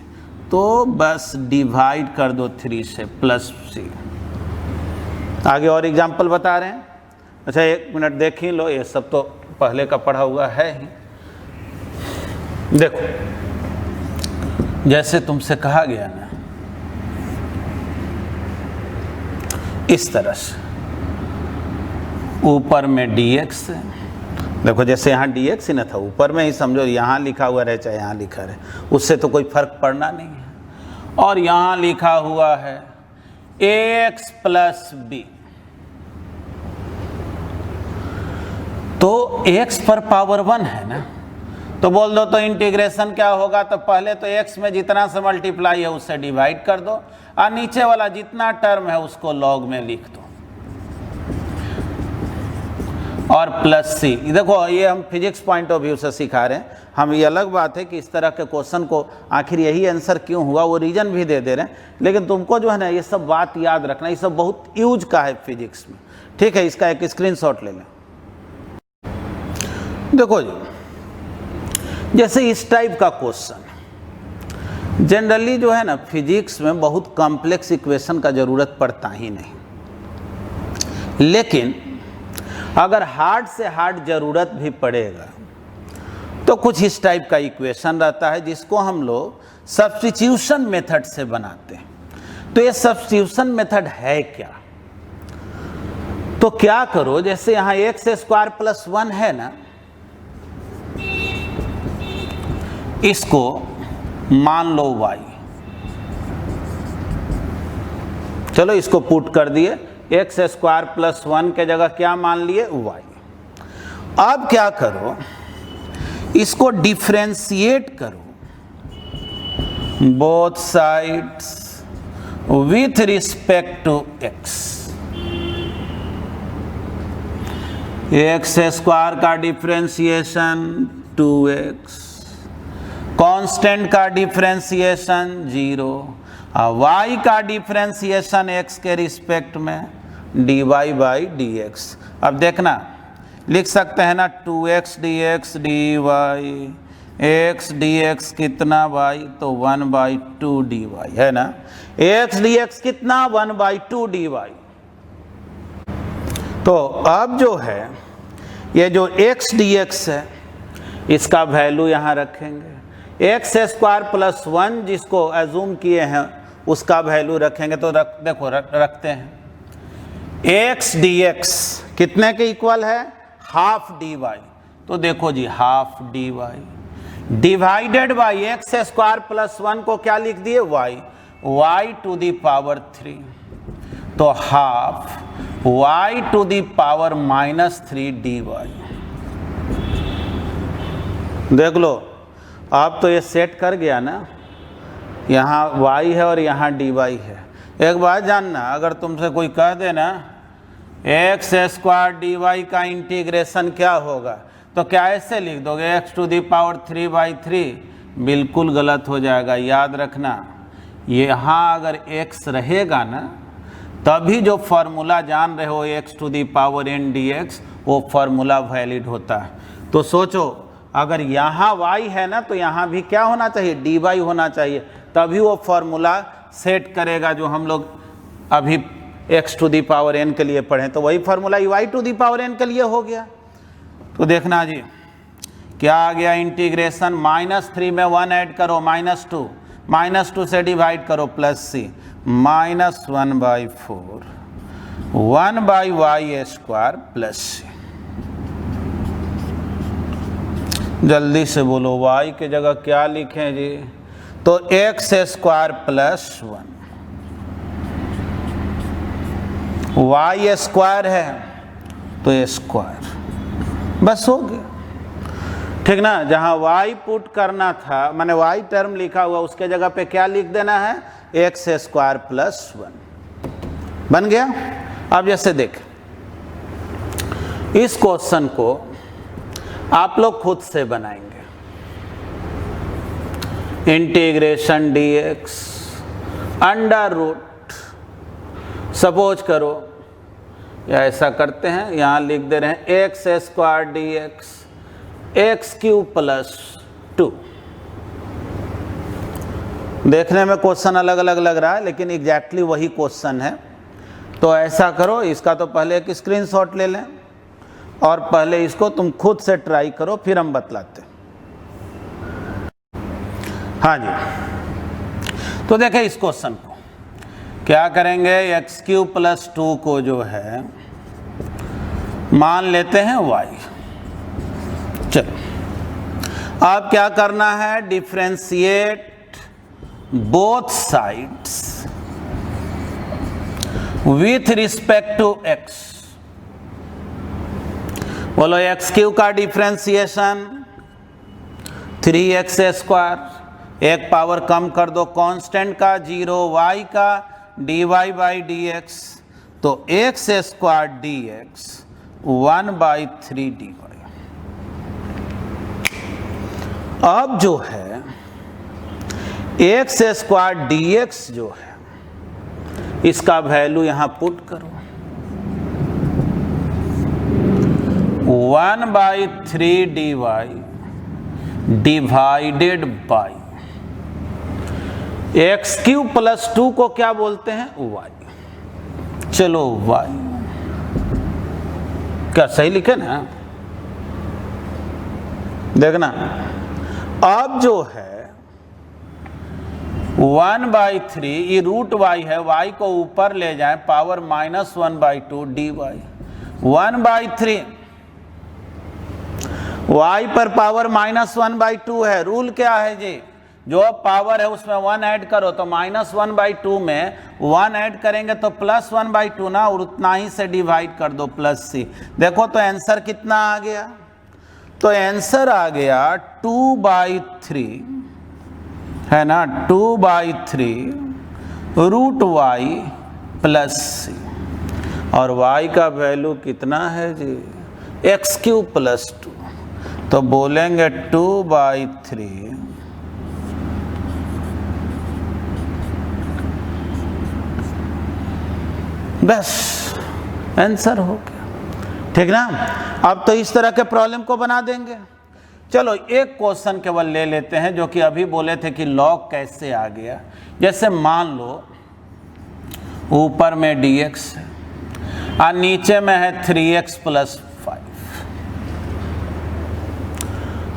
तो बस डिवाइड कर दो 3 से प्लस सी। आगे और एग्जाम्पल बता रहे हैं। अच्छा 1 मिनट देख ही लो, ये सब तो पहले का पढ़ा हुआ है ही। देखो जैसे तुमसे कहा गया ना, इस तरह से ऊपर में dx है, देखो जैसे यहाँ dx ही ना था, ऊपर में ही समझो, यहाँ लिखा हुआ रहे चाहे यहाँ लिखा रहे, उससे तो कोई फर्क पड़ना नहीं है। और यहाँ लिखा हुआ है ax + b, तो x पर पावर 1 है ना, तो बोल दो तो इंटीग्रेशन क्या होगा, तो पहले तो x में जितना से मल्टीप्लाई है उससे डिवाइड कर दो, और नीचे वाला जितना टर्म है उसको लॉग में लिख दो, और प्लस सी। देखो ये हम फिजिक्स पॉइंट ऑफ व्यू से सिखा रहे हैं हम, ये अलग बात है कि इस तरह के क्वेश्चन को आखिर यही आंसर क्यों हुआ वो रीजन भी दे रहे हैं, लेकिन तुमको जो है ना ये सब बात याद रखना, ये सब बहुत यूज का है फिजिक्स में, ठीक है। इसका एक स्क्रीनशॉट ले लें। देखो जी, जैसे इस टाइप का क्वेश्चन जनरली जो है ना फिजिक्स में बहुत कॉम्प्लेक्स इक्वेशन का ज़रूरत पड़ता ही नहीं, लेकिन अगर हार्ड से हार्ड ज़रूरत भी पड़ेगा तो कुछ इस टाइप का इक्वेशन रहता है जिसको हम लोग सब्स्टिट्यूशन मेथड से बनाते हैं। तो ये सब्स्टिट्यूशन मेथड है क्या, तो क्या करो, जैसे यहाँ x² + 1 है ना, इसको मान लो y, चलो इसको पुट कर दिए, x² + 1 के जगह क्या मान लिए, y। अब क्या करो, इसको डिफरेंशिएट करो both sides with respect to x। x² का डिफरेंशिएशन 2x, कांस्टेंट का डिफरेंशिएशन 0, y का डिफरेंशिएशन x के रिस्पेक्ट में dy/dx। अब देखना लिख सकते हैं ना 2x dx dy, x dx कितना y, तो 1/2 dy है ना, x dx कितना 1/2 dy। तो अब जो है ये जो x dx है इसका वैल्यू यहाँ रखेंगे, x² + 1 जिसको एज्यूम किए हैं उसका वैल्यू रखेंगे, तो देखो रखते हैं x dx कितने के इक्वल है, हाफ dy, तो देखो जी half dy divided by x² + 1 को क्या लिख दिए, y टू दी पावर 3, तो half y to the power -3 dy। देख लो अब तो ये सेट कर गया ना, यहाँ y है और यहाँ dy है, एक बात जानना, अगर तुमसे कोई कह दे ना एक्स स्क्वायर डी वाई का इंटीग्रेशन क्या होगा, तो क्या ऐसे लिख दोगे एक्स टू दी पावर 3/3? बिल्कुल गलत हो जाएगा। याद रखना, यहाँ अगर x रहेगा ना, तभी जो फॉर्मूला जान रहे हो x to the power n dx, वो फॉर्मूला वैलिड होता है। तो सोचो, अगर यहाँ y है ना, तो यहाँ भी क्या होना चाहिए, dy होना चाहिए, तभी वो फॉर्मूला सेट करेगा जो हम लोग अभी x to the power n के लिए पढ़े। तो वही formula y to the power n के लिए हो गया। तो देखना जी क्या आ गया, इंटीग्रेशन -3 में 1 ऐड करो -2, -2 से डिवाइड करो +c, -1/4 1/y² +c। जल्दी से बोलो y के जगह क्या लिखें जी, तो x² + 1, y² है तो स्क्वायर, बस हो गया। ठीक ना, जहाँ y पुट करना था, माने y टर्म लिखा हुआ, उसके जगह पे क्या लिख देना है, x² + 1, बन गया। अब जैसे देख, इस क्वेश्चन को आप लोग खुद से बनाएंगे। इंटीग्रेशन dx √ सपोज करो, या ऐसा करते हैं, यहाँ लिख दे रहे हैं x² dx x³ + 2। देखने में क्वेश्चन अलग अलग लग रहा है, लेकिन एग्जैक्टली वही क्वेश्चन है। तो ऐसा करो, इसका तो पहले एक स्क्रीनशॉट ले लें और पहले इसको तुम खुद से ट्राई करो, फिर हम बतलाते। हाँ जी, तो देखें इस क्वेश्चन को क्या करेंगे, x³ + 2 को जो है मान लेते हैं y। चलो, अब क्या करना है, differentiate both sides with respect to x। बोलो x³ का डिफरेंशिएशन 3x², एक पावर कम कर दो कांस्टेंट का 0, y का dy/dx, तो x² dx 1/3 dy। अब जो है x² dx जो है, इसका वैल्यू यहां पुट करो, 1/3 dy डिवाइडेड बाई x³ + 2 को क्या बोलते हैं, y। चलो y, क्या सही लिखे ना, देखना। अब जो है 1/3, ये √y है, y को ऊपर ले जाएं, पावर -1/2 dy 1/3, y पर पावर -1/2 है। रूल क्या है जी, जो पावर है उसमें 1 ऐड करो, तो -1/2 में 1 ऐड करेंगे तो +1/2 ना, और उतना ही से डिवाइड कर दो +c। देखो तो आंसर कितना आ गया, तो आंसर आ गया 2/3 है ना, 2/3 √y + c, और y का वैल्यू कितना है जी, x³ + 2, तो बोलेंगे 2/3 बस आंसर हो गया। ठीक ना, अब तो इस तरह के प्रॉब्लम को बना देंगे। चलो एक क्वेश्चन केवल ले लेते हैं, जो कि अभी बोले थे कि लॉग कैसे आ गया। जैसे मान लो ऊपर में dx है और नीचे में है 3x + 5।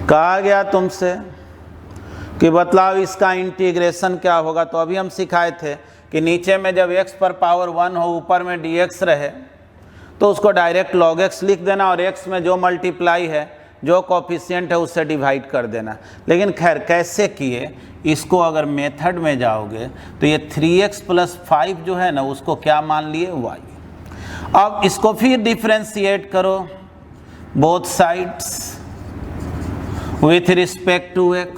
कहा गया तुमसे कि बतलाओ इसका इंटीग्रेशन क्या होगा, तो अभी हम सिखाए थे कि नीचे में जब x पर पावर 1 हो, ऊपर में dx रहे, तो उसको डायरेक्ट log x लिख देना, और x में जो मल्टीप्लाई है, जो कोफिशिएंट है, उससे डिवाइड कर देना। लेकिन खैर कैसे किए, इसको अगर मेथड में जाओगे तो ये 3x + 5 जो है ना, उसको क्या मान लिए, y। अब इसको फिर डिफरेंशिएट करो both sides with respect to x।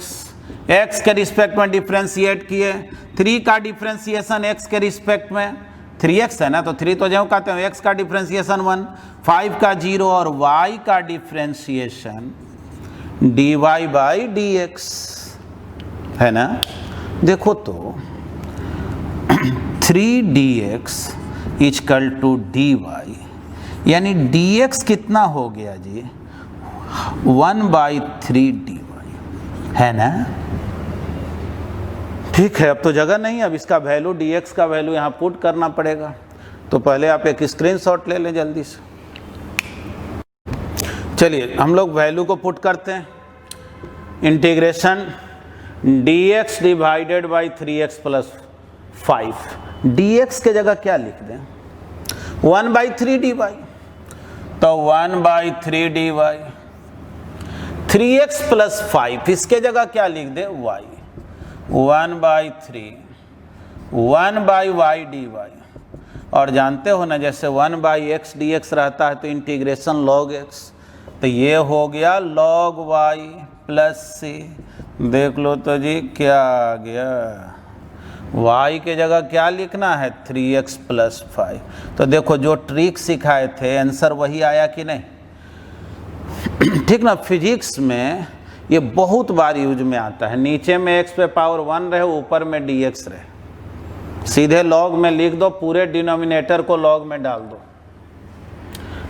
x के रिस्पेक्ट में डिफ्रेंशिएट किए, 3 का डिफ्रेंशिएशन x के रिस्पेक्ट में 3x है ना, तो 3 तो जो कहते हैं, x का डिफ्रेंशिएशन 1, 5 का 0 और y का डिफ्रेंशिएशन dy बाई dx है ना। देखो तो 3dx इक्वल टू dy, यानी dx कितना हो गया जी, 1/3 dy है ना। ठीक है, अब तो जगह नहीं, अब इसका वैल्यू dx का वैल्यू यहाँ पुट करना पड़ेगा। तो पहले आप एक स्क्रीनशॉट ले लें जल्दी से। चलिए हम लोग वैल्यू को पुट करते हैं। Integration dx divided by 3x plus 5, dx के जगह क्या लिख दें, 1/3 dy, तो 1/3 dy, 3x प्लस 5 इसके जगह क्या लिख दें, y, 1/3 1/y dy, और जानते हो ना जैसे 1/x dx रहता है तो इंटीग्रेशन log x, तो ये हो गया log y प्लस c। देख लो तो जी क्या आ गया, y के जगह क्या लिखना है, 3x प्लस 5। तो देखो जो ट्रिक सिखाए थे आंसर वही आया कि नहीं, ठीक ना। फिजिक्स में ये बहुत बार यूज में आता है, नीचे में x पे पावर 1 रहे, ऊपर में dx रहे, सीधे log में लिख दो, पूरे डिनोमिनेटर को log में डाल दो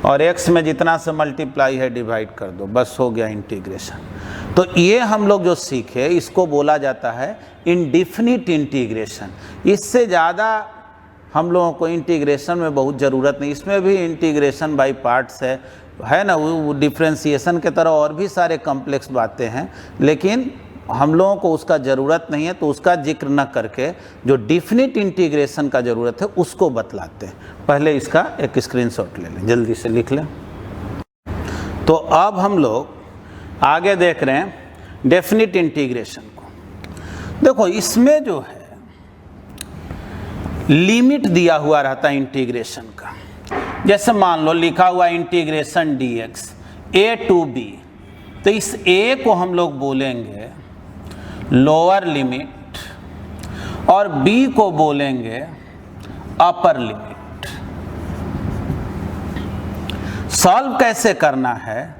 और x में जितना से मल्टीप्लाई है डिवाइड कर दो, बस हो गया इंटीग्रेशन। तो ये हम लोग जो सीखे इसको बोला जाता है इनडिफिनिट इंटीग्रेशन। इससे ज़्यादा हम लोगों को इंटीग्रेशन में बहुत ज़रूरत नहीं, इसमें भी इंटीग्रेशन बाय पार्ट्स है ना, वो डिफ्रेंशिएशन के तरह और भी सारे कॉम्प्लेक्स बातें हैं, लेकिन हम लोगों को उसका ज़रूरत नहीं है, तो उसका जिक्र न करके जो डिफिनिट इंटीग्रेशन का ज़रूरत है उसको बतलाते हैं। पहले इसका एक स्क्रीनशॉट ले लें, जल्दी से लिख लें। तो अब हम लोग आगे देख रहे हैं डेफिनिट इंटीग्रेशन को। देखो इसमें जो है लिमिट दिया हुआ रहता है इंटीग्रेशन का, जैसे मान लो लिखा हुआ integration dx a to b, तो इस a को हम लोग बोलेंगे लोअर लिमिट और b को बोलेंगे अपर लिमिट। सॉल्व कैसे करना है,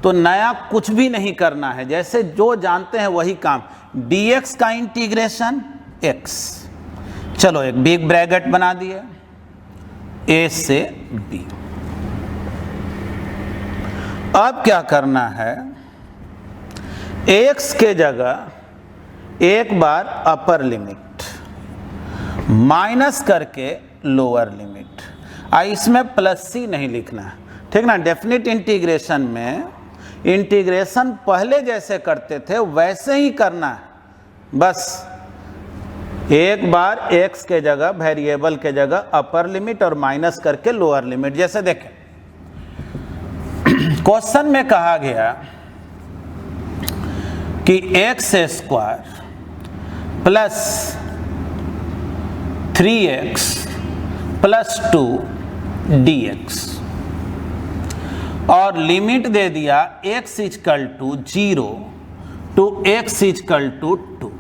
तो नया कुछ भी नहीं करना है, जैसे जो जानते हैं वही काम। dx का इंटीग्रेशन x, चलो एक बिग ब्रैकेट बना दिए a से b। अब क्या करना है, x के जगह एक बार अपर लिमिट माइनस करके लोअर लिमिट, इसमें प्लस सी नहीं लिखना है, ठीक ना। डेफिनिट इंटीग्रेशन में इंटीग्रेशन पहले जैसे करते थे वैसे ही करना है, बस एक बार x के जगह वेरिएबल के जगह अपर लिमिट और माइनस करके लोअर लिमिट। जैसे देखें क्वेश्चन में कहा गया कि x square plus 3x plus 2 dx और लिमिट दे दिया x equal to 0 to x equal to 2,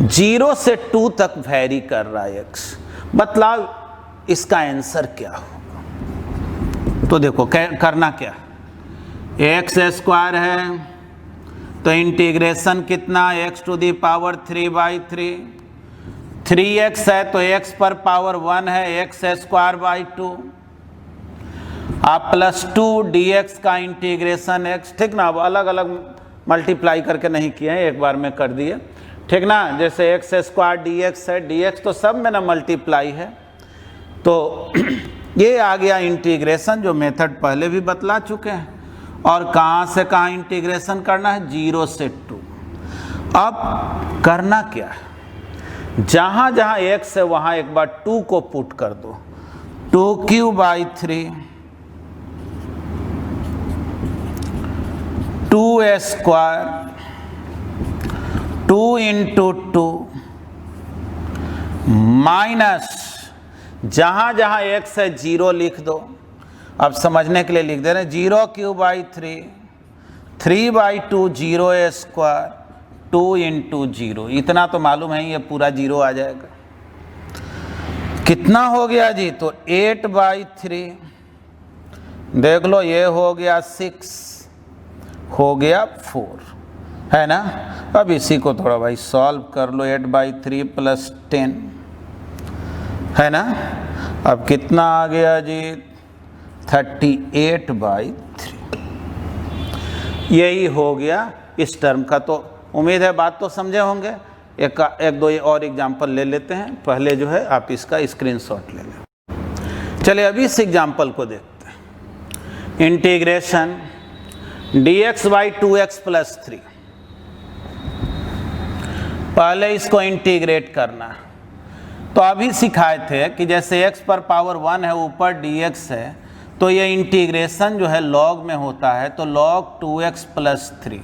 0 से 2 तक वैरी कर रहा है x। बतलाओ इसका आंसर क्या होगा। तो देखो करना क्या, x स्क्वायर है तो इंटीग्रेशन कितना, x to the power 3/3, 3x है तो x पर पावर 1 है, x स्क्वायर बाई 2, आप प्लस 2 dx का इंटीग्रेशन x, ठीक ना। अब अलग अलग मल्टीप्लाई करके नहीं किए हैं, एक बार में कर दिए, ठीक ना। जैसे x स्क्वायर dx है, dx तो सब में ना मल्टीप्लाई है, तो ये आ गया इंटीग्रेशन जो मेथड पहले भी बतला चुके हैं। और कहाँ से कहाँ इंटीग्रेशन करना है, 0 से 2। अब करना क्या है, जहाँ जहाँ x है वहाँ एक बार 2 को पुट कर दो, 2/3 2a स्क्वायर 2 इंटू 2 माइनस जहाँ जहाँ x है 0 लिख दो। अब समझने के लिए लिख दे रहे हैं 0³/3 3/2 0a स्क्वायर 2 इंटू 0, इतना तो मालूम है, ये पूरा 0 आ जाएगा। कितना हो गया जी? तो 8/3, देख लो ये हो गया 6, हो गया 4, है ना। अब इसी को थोड़ा भाई सॉल्व कर लो, 8/3 प्लस 10, है ना। अब कितना आ गया जी? 38/3। यही हो गया इस टर्म का। तो उम्मीद है बात तो समझे होंगे। एक दो और एग्जाम्पल ले लेते हैं। पहले जो है आप इसका स्क्रीनशॉट ले लें। चलिए अभी इस एग्जाम्पल को देखते हैं। Integration dx/2x + 3। पहले इसको इंटीग्रेट करना। तो अभी सिखाए थे कि जैसे x पर पावर 1 है, ऊपर dx है, तो ये इंटीग्रेशन जो है log में होता है, तो log 2x + 3,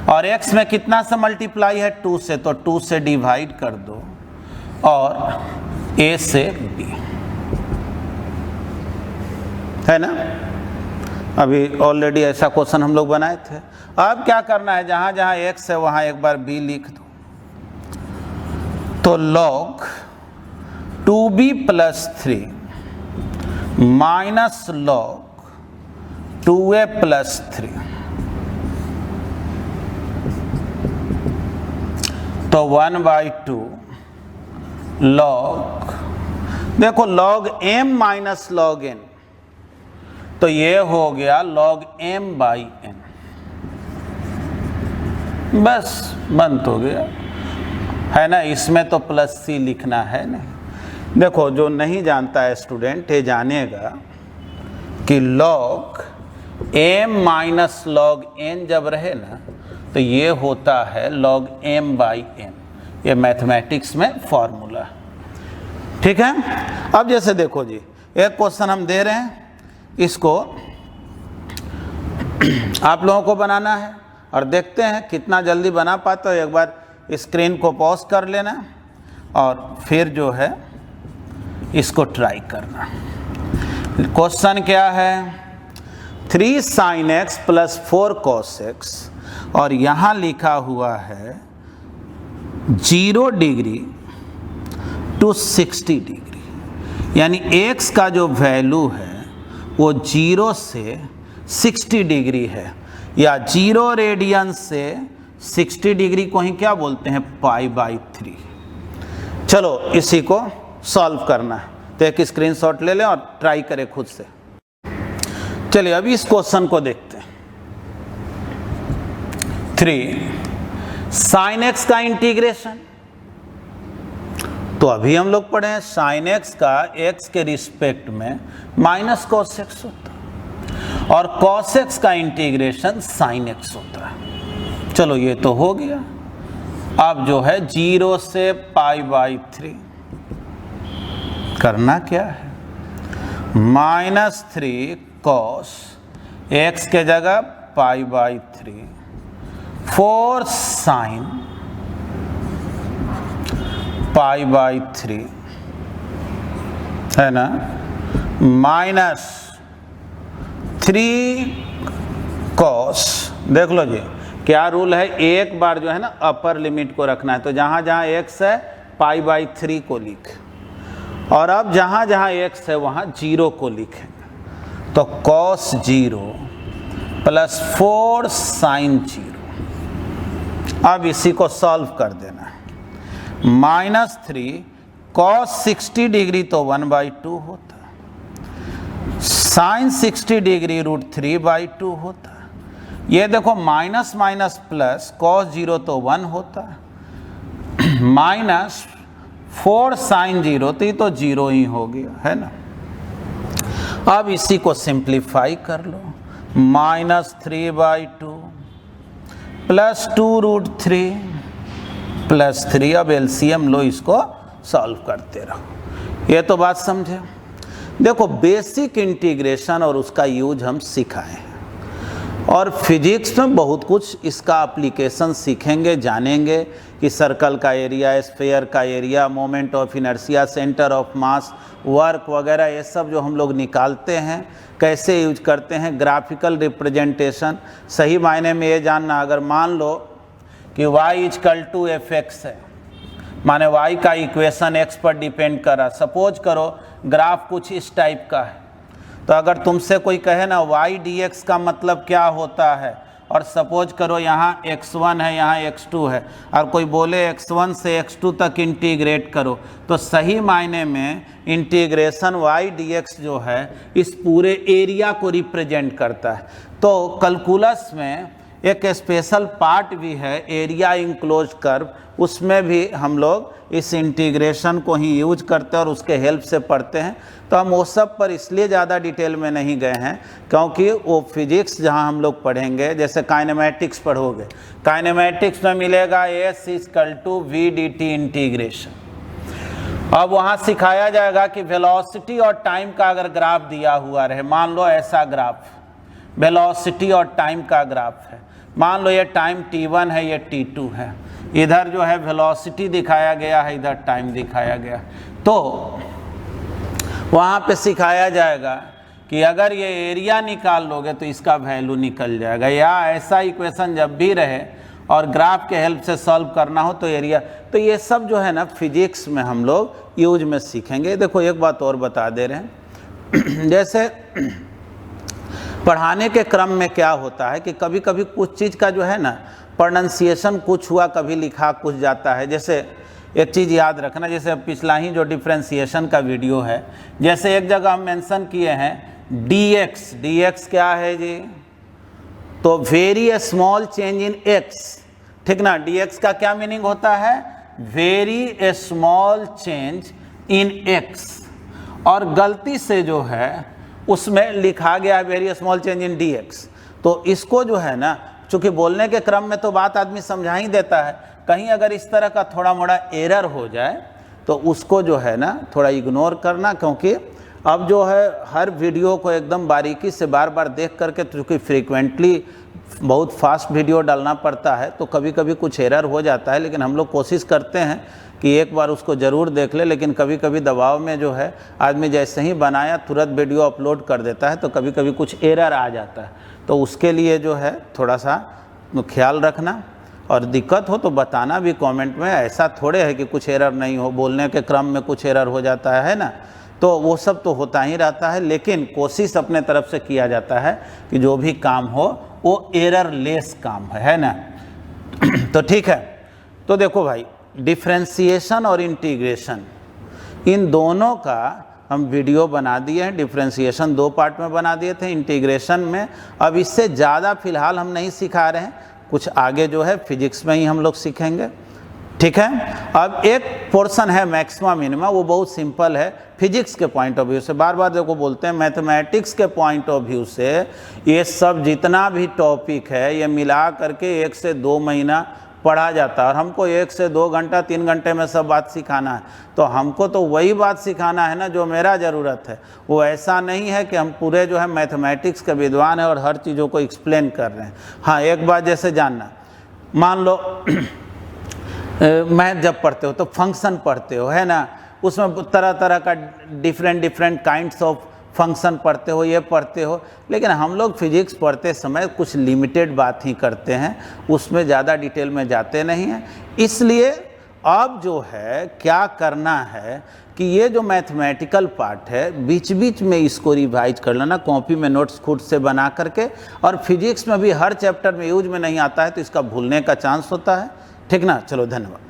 और x में कितना से मल्टीप्लाई है? 2 से, तो 2 से डिवाइड कर दो और a से b, है ना। अभी ऑलरेडी ऐसा क्वेश्चन हम लोग बनाए थे। अब क्या करना है? जहां जहां x है वहां एक बार b लिख दो। तो log 2b + 3 minus log 2a + 3, तो 1/2 log, देखो log m minus log n, तो ये हो गया log m/n। बस बंद हो गया, है ना। इसमें तो प्लस c लिखना है नहीं। देखो जो नहीं जानता है स्टूडेंट, ये जानेगा कि log m minus log n जब रहे ना, तो ये होता है log m/n। ये मैथमेटिक्स में फॉर्मूला, ठीक है। अब जैसे देखो जी, एक क्वेश्चन हम दे रहे हैं, इसको आप लोगों को बनाना है और देखते हैं कितना जल्दी बना पाते हो। एक बार स्क्रीन को पॉज कर लेना और फिर जो है इसको ट्राई करना। क्वेश्चन क्या है? 3 sin x + 4 cos x, और यहाँ लिखा हुआ है 0 डिग्री टू 60 डिग्री, यानी x का जो वैल्यू है वो 0 से 60 डिग्री है, या 0 रेडियन से 60 डिग्री को ही क्या बोलते हैं? π/3। चलो इसी को सॉल्व करना है, तो एक स्क्रीनशॉट ले लें और ट्राई करें खुद से। चलिए अभी इस क्वेश्चन को देखते हैं। 3 sin x का इंटीग्रेशन, तो अभी हम लोग पढ़े हैं sin x का x के रिस्पेक्ट में माइनस cos x होता है, और cos x का इंटीग्रेशन sin x होता है। चलो ये तो हो गया। अब जो है 0 से π/3 करना क्या है? -3 cos x के जगह π/3, 4 sin π/3, है ना, -3 cos। देख लो जी क्या रूल है, एक बार जो है ना अपर लिमिट को रखना है, तो जहाँ जहाँ x है π/3 को लिख, और अब जहाँ जहाँ x है वहाँ 0 को लिखेंगे। तो cos 0 + 4 sin 0। अब इसी को सॉल्व कर देना है। -3 cos 60 डिग्री तो 1/2 होता है, sin 60 डिग्री √3/2 होता है। ये देखो माइनस माइनस प्लस, cos 0 तो 1 होता है, -4 sin 0 तो ये तो 0 ही हो गया, है ना। अब इसी को सिंप्लीफाई कर लो, -3/2 + 2√3 + 3। अब एलसीएम लो, इसको सॉल्व करते रहो। ये तो बात समझे। देखो बेसिक इंटीग्रेशन और उसका यूज हम सिखाए हैं, और फिजिक्स में बहुत कुछ इसका एप्लीकेशन सीखेंगे, जानेंगे कि सर्कल का एरिया, स्फीयर का area, moment of inertia, centre of mass, work वगैरह, ये सब जो हम लोग निकालते हैं कैसे यूज करते हैं, ग्राफिकल रिप्रेजेंटेशन। सही मायने में ये जानना, अगर मान लो कि y equal to f x है, माने y का इक्वेशन x पर डिपेंड कर रहा। सपोज करो ग्राफ कुछ इस टाइप का है, तो अगर तुमसे कोई कहे ना y dx का मतलब क्या होता है, और सपोज करो यहाँ x1 है, यहाँ x2 है, और कोई बोले x1 से x2 तक इंटीग्रेट करो, तो सही मायने में इंटीग्रेशन y dx जो है इस पूरे एरिया को रिप्रेजेंट करता है। तो कैलकुलस में एक स्पेशल पार्ट भी है एरिया इंक्लोज कर्व, उसमें भी हम लोग इस इंटीग्रेशन को ही यूज करते हैं और उसके हेल्प से पढ़ते हैं। तो हम वो सब पर इसलिए ज़्यादा डिटेल में नहीं गए हैं क्योंकि वो फिजिक्स जहाँ हम लोग पढ़ेंगे, जैसे काइनेमेटिक्स पढ़ोगे, काइनेमेटिक्स में मिलेगा s equal to v d t integration. अब वहाँ सिखाया जाएगा कि वेलोसिटी और टाइम का अगर ग्राफ दिया हुआ रहे, मान लो ऐसा ग्राफ वेलोसिटी और टाइम का ग्राफ है, मान लो ये टाइम t1 है, ये t2 है, इधर जो है वेलोसिटी दिखाया गया है, इधर टाइम दिखाया गया। तो वहाँ पे सिखाया जाएगा कि अगर ये एरिया निकाल लोगे तो इसका वैल्यू निकल जाएगा, या ऐसा इक्वेशन जब भी रहे और ग्राफ के हेल्प से सॉल्व करना हो तो एरिया। तो ये सब जो है ना फिजिक्स में हम लोग यूज में सीखेंगे। देखो एक बात और बता दे रहे हैं जैसे पढ़ाने के क्रम में क्या होता है कि कभी कभी कुछ चीज़ का जो है ना प्रोनाउंसिएशन कुछ हुआ, कभी लिखा कुछ जाता है। जैसे एक चीज़ याद रखना, जैसे पिछला ही जो डिफ्रेंसिएशन का वीडियो है, जैसे एक जगह हम मेंशन किए हैं dx, dx क्या है जी, तो very small change in x, ठीक ना। dx का क्या मीनिंग होता है, very small change in x, और गलती से जो है उसमें लिखा गया very small change in dx। तो इसको जो है ना, चूँकि बोलने के क्रम में तो बात आदमी समझा ही देता है, कहीं अगर इस तरह का थोड़ा मोड़ा एरर हो जाए तो उसको जो है ना थोड़ा इग्नोर करना, क्योंकि अब जो है हर वीडियो को एकदम बारीकी से बार बार देख करके, चूँकि फ्रीक्वेंटली बहुत फास्ट वीडियो डालना पड़ता है तो कभी कभी कुछ एरर हो जाता है, लेकिन हम लोग कोशिश करते हैं कि एक बार उसको ज़रूर देख ले। लेकिन कभी कभी दबाव में जो है आदमी जैसे ही बनाया तुरंत वीडियो अपलोड कर देता है, तो कभी कभी कुछ एरर आ जाता है। तो उसके लिए जो है थोड़ा सा ख्याल रखना, और दिक्कत हो तो बताना भी कमेंट में। ऐसा थोड़े है कि कुछ एरर नहीं हो, बोलने के क्रम में कुछ एरर हो जाता है ना, तो वो सब तो होता ही रहता है, लेकिन कोशिश अपने तरफ से किया जाता है कि जो भी काम हो वो एरर लेस काम है ना। तो ठीक है, तो देखो भाई डिफ्रेंसिएशन और इंटीग्रेशन इन दोनों का हम वीडियो बना दिए हैं। डिफ्रेंसिएशन 2 पार्ट में बना दिए थे, इंटीग्रेशन में अब इससे ज़्यादा फिलहाल हम नहीं सिखा रहे हैं, कुछ आगे जो है फिजिक्स में ही हम लोग सीखेंगे, ठीक है। अब एक पोर्शन है मैक्सिमा मिनिमा, वो बहुत सिंपल है फिजिक्स के पॉइंट ऑफ व्यू से। बार बार देखो बोलते हैं मैथमेटिक्स के पॉइंट ऑफ व्यू से ये सब जितना भी टॉपिक है ये मिला करके 1 से 2 महीना पढ़ा जाता है, और हमको 1 से 2 घंटा 3 घंटे में सब बात सिखाना है। तो हमको तो वही बात सिखाना है ना जो मेरा ज़रूरत है। वो ऐसा नहीं है कि हम पूरे जो है मैथमेटिक्स के विद्वान हैं और हर चीज़ों को एक्सप्लेन कर रहे हैं। हाँ, एक बात जैसे जानना, मान लो मैथ जब पढ़ते हो तो फंक्शन पढ़ते हो, है ना, उसमें तरह तरह का डिफरेंट काइंड्स ऑफ फंक्शन पढ़ते हो, ये पढ़ते हो। लेकिन हम लोग फिजिक्स पढ़ते समय कुछ लिमिटेड बात ही करते हैं, उसमें ज़्यादा डिटेल में जाते नहीं हैं। इसलिए अब जो है क्या करना है कि ये जो मैथमेटिकल पार्ट है बीच बीच में इसको रिवाइज कर लेना, कॉपी में नोट्स खुद से बना करके। और फिजिक्स में भी हर चैप्टर में यूज में नहीं आता है तो इसका भूलने का चांस होता है, ठीक ना। चलो धन्यवाद।